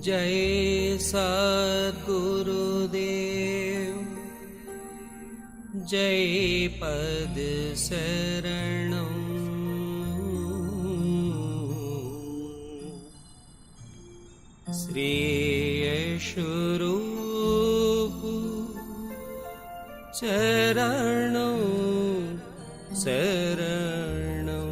[SPEAKER 1] जय सद्गुरुदेव जय पद शरणं श्री यशरूप चरणों शरणं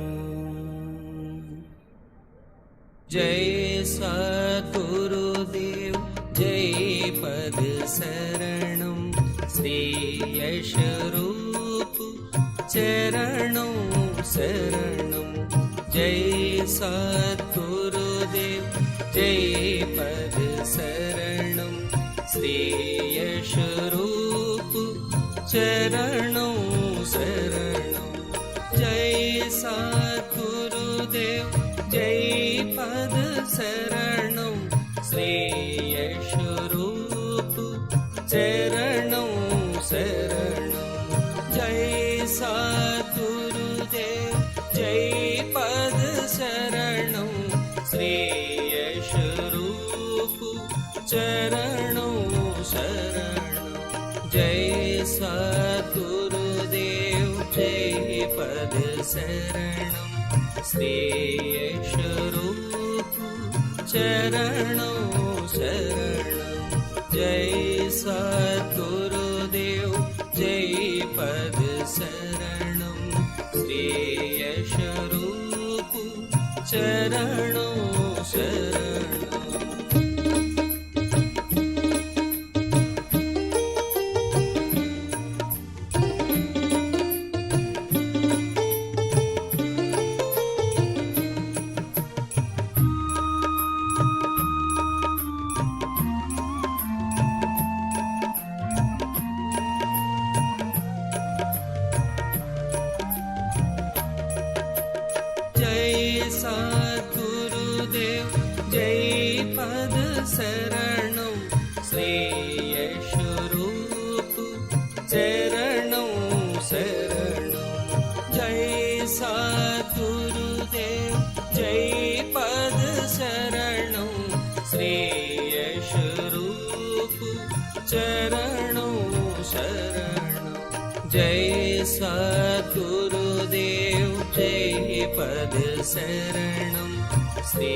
[SPEAKER 1] जय सद्गुरुदेव जय पद शरणं श्री यशरूप चरणों शरणं जय सद्गुरुदेव जय पद शरणं श्री यशरूप चरणों शरणं जय सद्गुरुदेव जय पद शरणं श्री यशरूप चरणों शरणं जय सद्गुरुदेव जय पद शरणं श्री यशरूप चरणों शरणं जय सद्गुरुदेव जय पद शरणं श्री यशरूप चरणों शरणं जय सद्गुरुदेव जय पद शरणं श्री यशरूप चरणों शरणं। जय सद्गुरुदेव जय पद शरणं श्री यशरूप चरणों शरणं जय सद्गुरुदेव जय पद शरणं श्री यशरूप चरणों शरणं जय सद्गुरुदेव जय पद शरणं श्री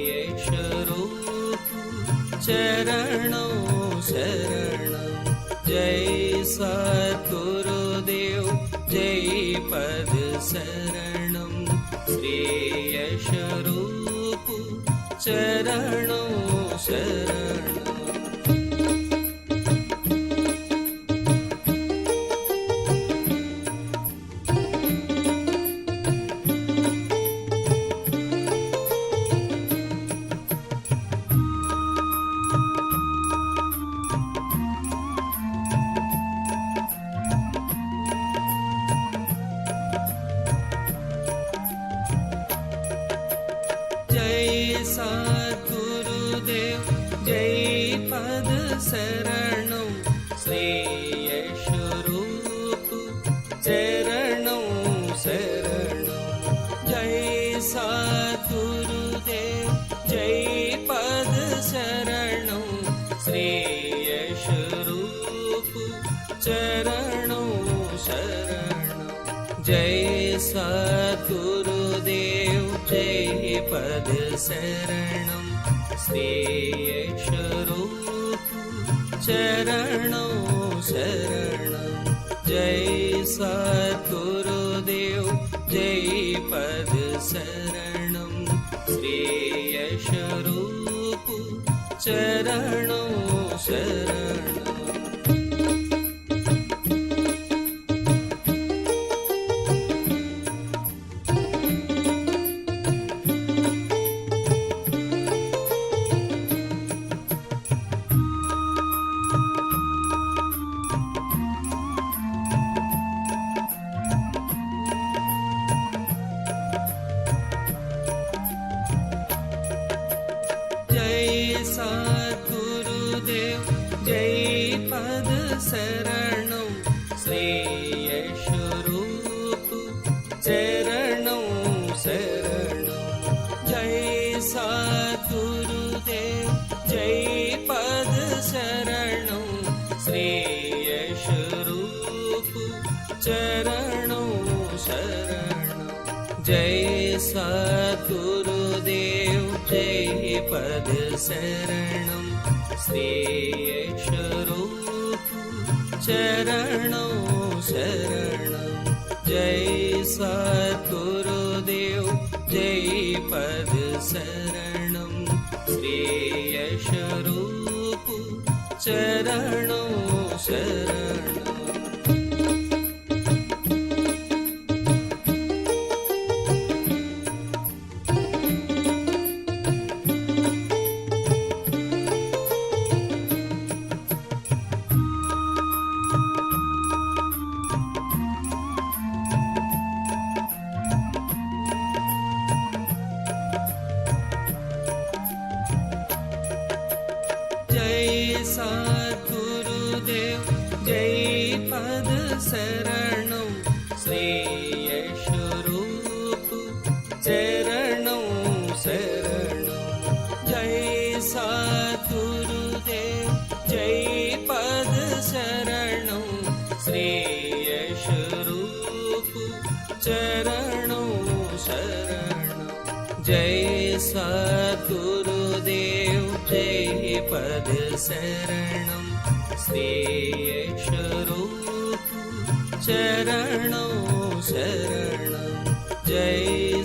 [SPEAKER 1] यशरूप चरणों शरणं जय सद्गुरुदेव जय पद शरणं श्री यशरूप चरणों शरणं। जय सद्गुरुदेव जय पद शरणं श्री यशरूप चरणों शरणं जय सद्गुरुदेव जय पद शरणं श्री यशरूप चरणों शरणं जय सद्गुरुदेव जय पद शरणं श्रेयस्वरूप चरणों शरणं जय सद्गुरुदेव जय पद शरणं श्रेयस्वरूप चरणों शरणं जय सद्गुरुदेव जय पद शरणं श्रेयस्वरूप चरणों शरणं जय सद्गुरुदेव जय पद शरणं श्रेयस्वरूप चरणों शरणं जय सद्गुरुदेव जय पद शरणं श्रेयस्वरूप चरणों शरणं जय सद्गुरुदेव जय पद शरणं श्रेयस्वरूप चरणों शरणं जय सद्गुरुदेव जय पद शरणं श्रेयस्वरूप चरणों शरणं जय सद्गुरुदेव जय पद शरणं श्रेयस्वरूप चरणों शरणं जय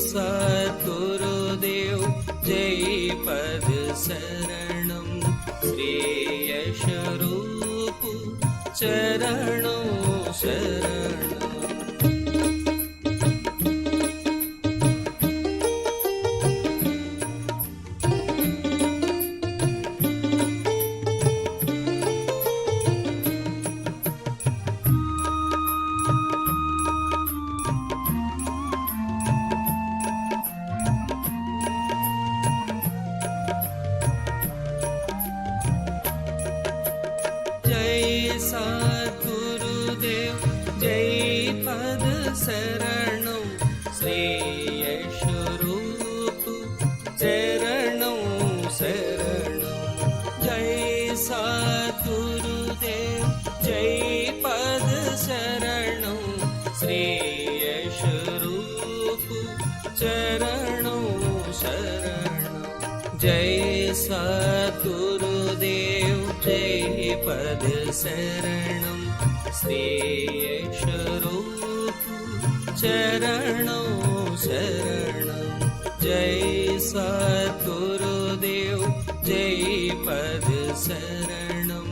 [SPEAKER 1] सद्गुरुदेव जय पद शरणं श्रेयस्वरूप चरणों शरणं जय सद्गुरुदेव जय पद शरणं श्रेयस्वरूप चरणों शरणं जय सद्गुरुदेव जय पद शरणं श्रेयस्वरूप चरणों शरणं जय सद्गुरुदेव जय पद शरणं श्रेयस्वरूप चरणों शरणं जय सद्गुरुदेव जय पद शरणं श्रेयस्वरूप चरणों शरणं जय सद्गुरुदेव जय पद शरणं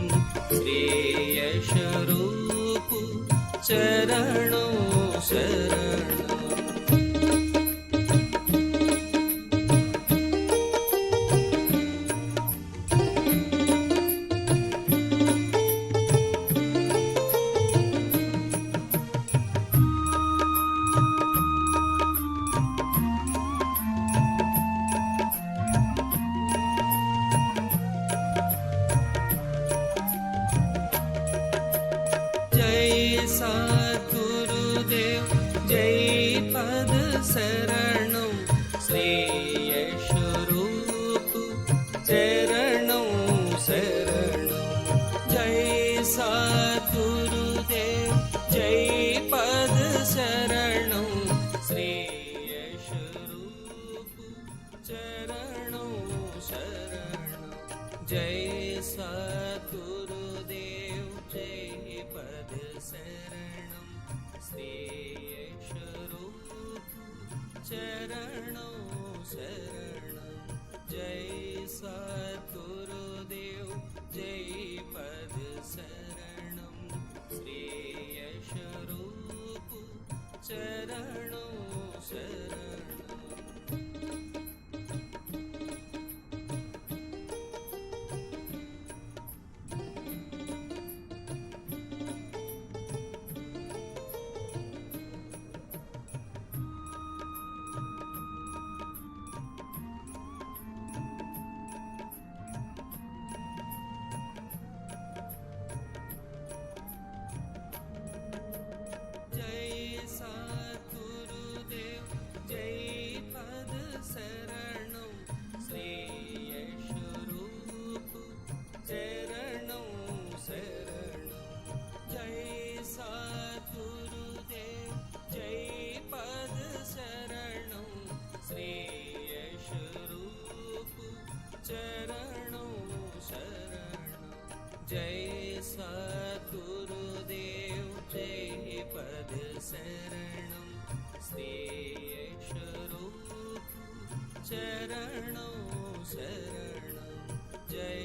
[SPEAKER 1] श्रेयस्वरूप चरणों शरणं जय सद्गुरुदेव जय पद शरणं श्रेयस्वरूप चरणों शरणं जय सद्गुरुदेव जय पद शरणं शरणं जय सद्गुरुदेव जय पद शरणं श्री यशरूप चरणों शरणं। जय सद्गुरुदेव जय पद शरणं श्री यशरूप चरणों शरणं जय सद्गुरुदेव जय पद शरणं श्री यशरूप चरणों शरणं जय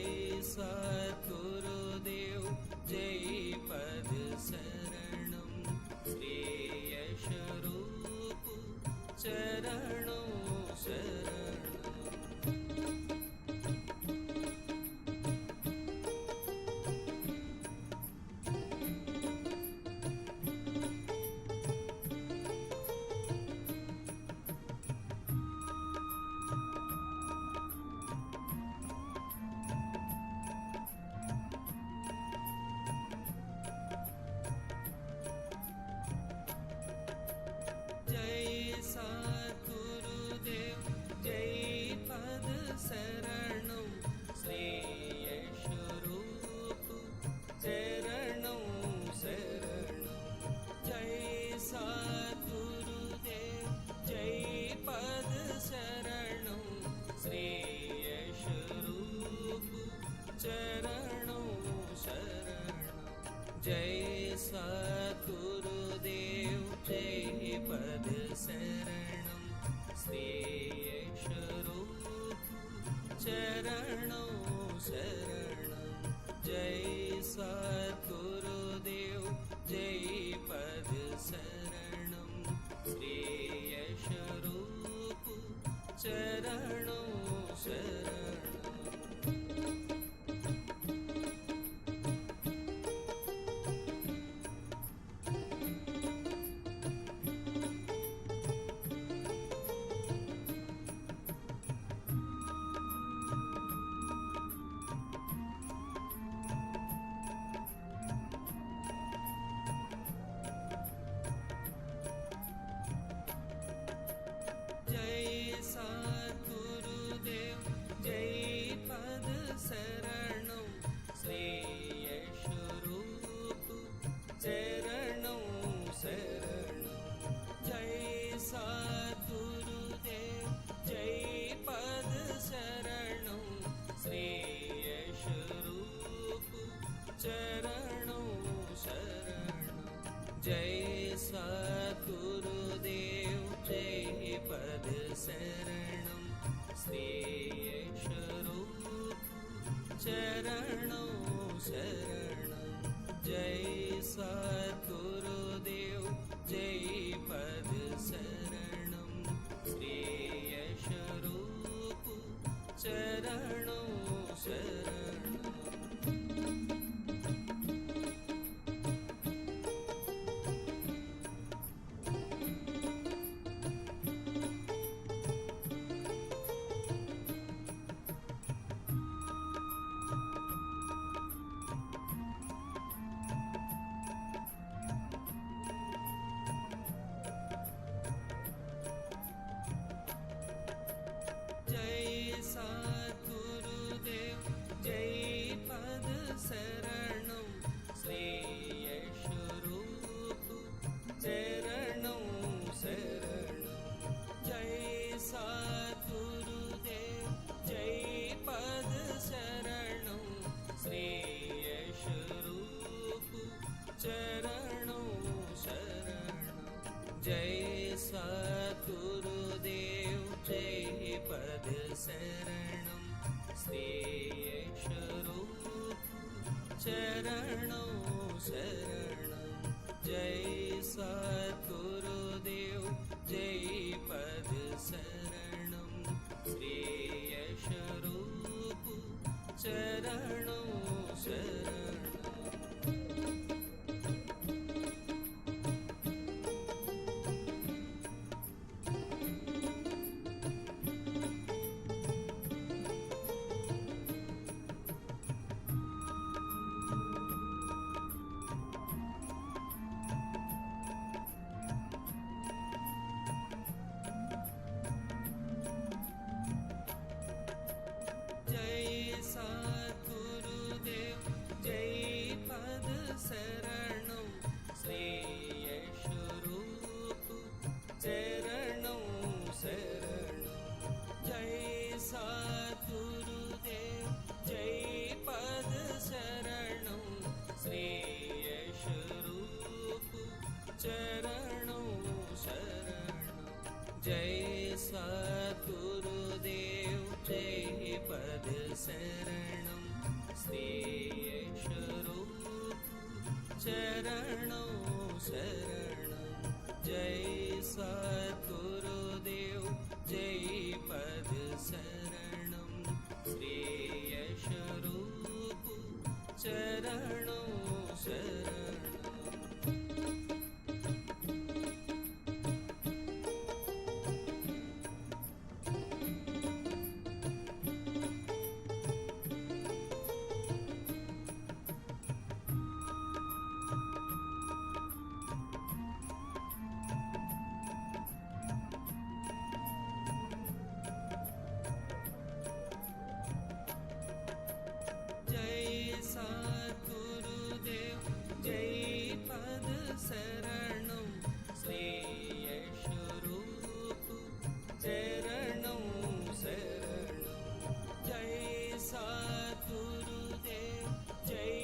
[SPEAKER 1] सद्गुरुदेव जय पद शरणं श्री यशरूप चरणों शरणं जय सद्गुरुदेव जय पद शरणं श्री यशरूप चरणों शरणं। जय सद्गुरुदेव जय पद शरणं श्री यशरूप चरणों शरणं जय सद्गुरुदेव जय पद शरणं श्री यशरूप चरणों शरणं जय सद्गुरुदेव जय पद शरणं श्री यशरूप चरणों शरणं जय सद्गुरुदेव जय पद शरणं श्री यशरूप चरणों शरणं। जय सद्गुरुदेव जय पद शरणं श्री यशरूप चरणों शरणं जय सद्गुरुदेव जय पद शरणं श्री यशरूप चरणों शरणं जय सद्गुरुदेव जय पद शरणं श्री यशरूप चरणों शरणं जय सद्गुरुदेव जय पद शरणं श्री यशरूप चरणों शरणं। जय सद्गुरुदेव जय पद शरणं श्री यशरूप चरणों शरणं जय सद्गुरुदेव जय पद शरणं श्री यशरूप चरणों शरणं जय सद्गुरुदेव जय पद शरणं श्रेयस्वरूप चरणों शरणं जय सद्गुरुदेव जय पद शरणं श्रेयस्वरूप चरणों शरणं जय सद्गुरुदेव जय पद शरणं श्रेयस्वरूप चरणों शरणं जय सद्गुरुदेव जय पद शरणं श्रेयस्वरूप चरणों शरणं जय सद्गुरुदेव जय पद शरणं श्रेयस्वरूप चरणों शरणं जय सद्गुरुदेव जय पद शरणं श्रेयस्वरूप चरणों शरणं जय सद्गुरुदेव जय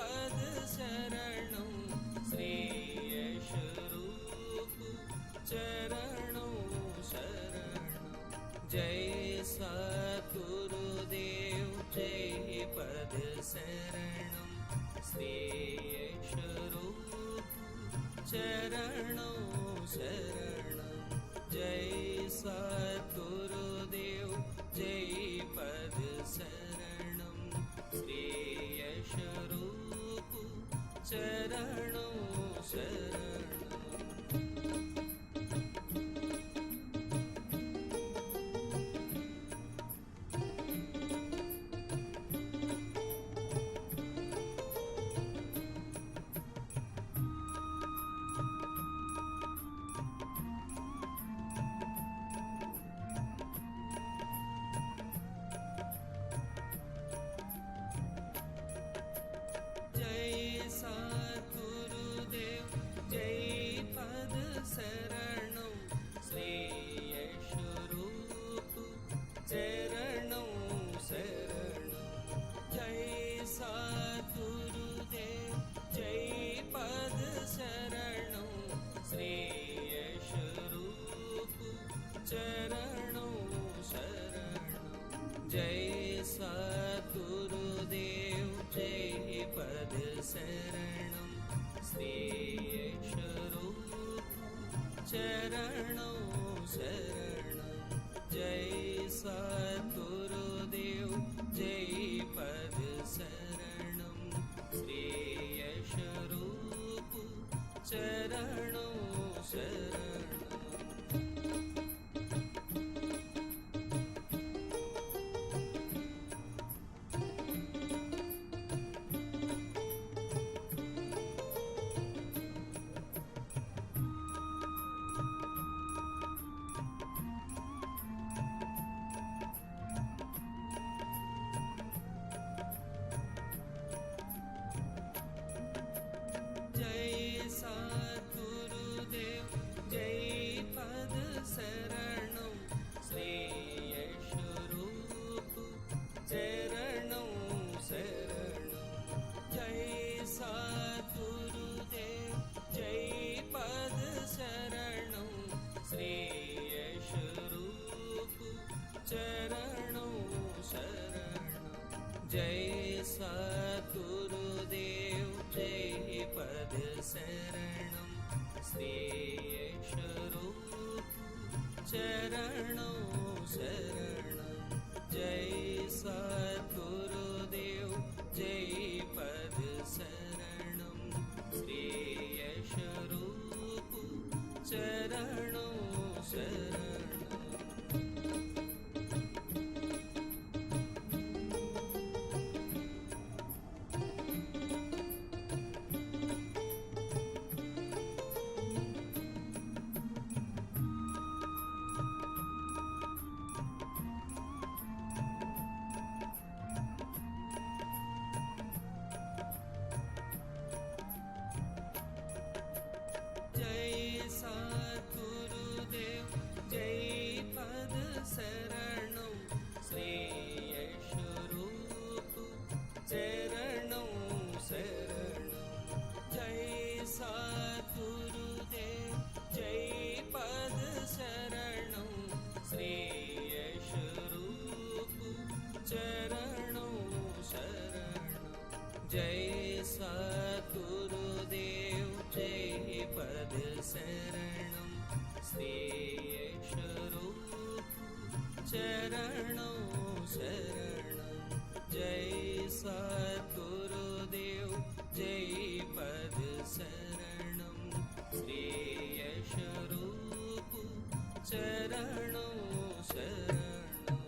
[SPEAKER 1] पद शरणं श्रेयस्वरूप चरणों शरणं जय सद्गुरुदेव जय पद शरणं श्रेयस्वरूप चरणों शरणं जय सद्गुरुदेव जय पद शरणं श्रेयस्वरूप चरणों शरणं जय सद्गुरुदेव जय पद शरणं श्रेयस्वरूप चरणों शरणं जय सद्गुरुदेव जय पद शरणं श्रेयस्वरूप चरणों शरणं जय सद्गुरुदेव जय पद शरणं श्रेयस्वरूप चरणों शरणं जय सद्गुरुदेव जय पद शरणं श्रेयस्वरूप चरणों शरणं जय सद्गुरुदेव जय पद शरणं श्रेयस्वरूप चरणों शरणं शरणं श्रेयशरूप चरणों शरणं जय सद्गुरुदेव जय पद शरणं श्रेयशरूप चरणों शरणं जय सद्गुरुदेव जय पद शरणं श्रेयशरूप चरणों शरणं जय सद्गुरुदेव जय पद शरणं श्रेयशरूप चरणों शरणं जय सद्गुरुदेव जय पद शरणं श्रेयशरूप चरणों शरणं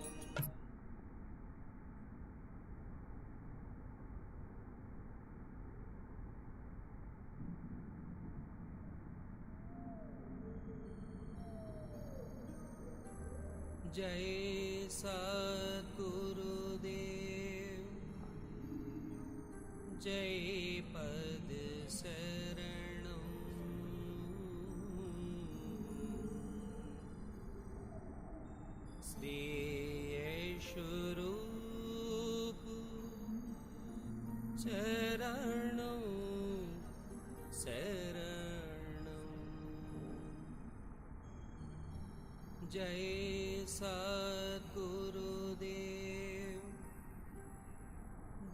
[SPEAKER 1] जय सद्गुरुदेव जय पद शरणं श्रेयशरूप चरणों शरणं जय सद्गुरुदेव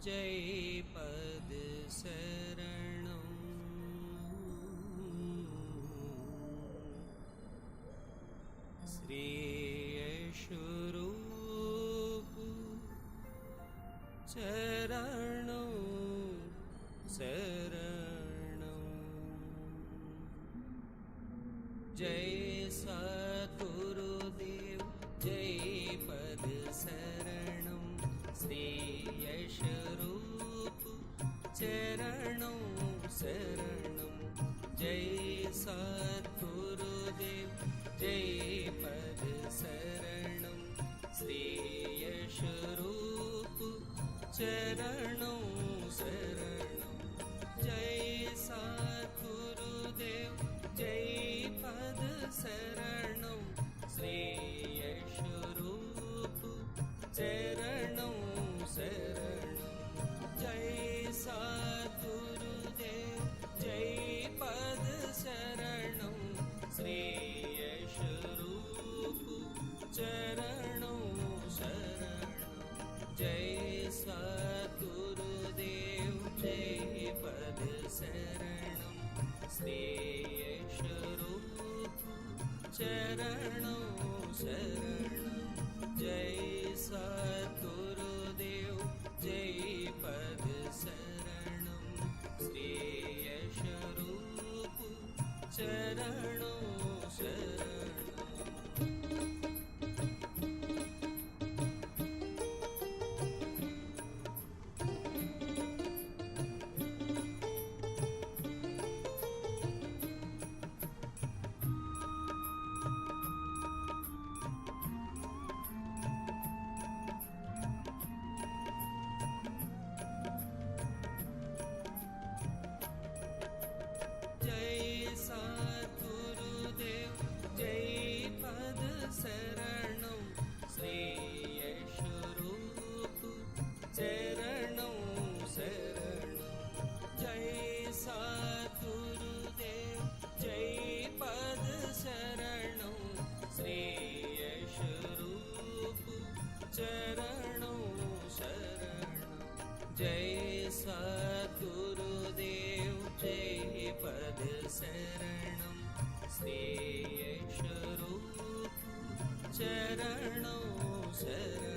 [SPEAKER 1] जय पद शरणं श्रेयशरूप चरणों शरणं जय सद्गुरुदेव जय पद शरणं श्रेयशरूप चरणों शरणं जय सद्गुरुदेव जय पद शरणं श्रेयशरूप चरणों शरणं जय सद्गुरुदेव जय पद शरणं श्रेयशरूप चरणों शरणं जय सद्गुरुदेव जय पद शरणं श्रेयशरूप चरणों शरणं जय सद्गुरुदेव जय पद शरणं श्रेयशरूप चरणों शरणं जय सद्गुरुदेव जय पद शरणं श्रेयशरूप चरणों शरणं जय सद्गुरुदेव जय पद शरणं श्रेयशरूप चरणों शरणं शरणों शरणं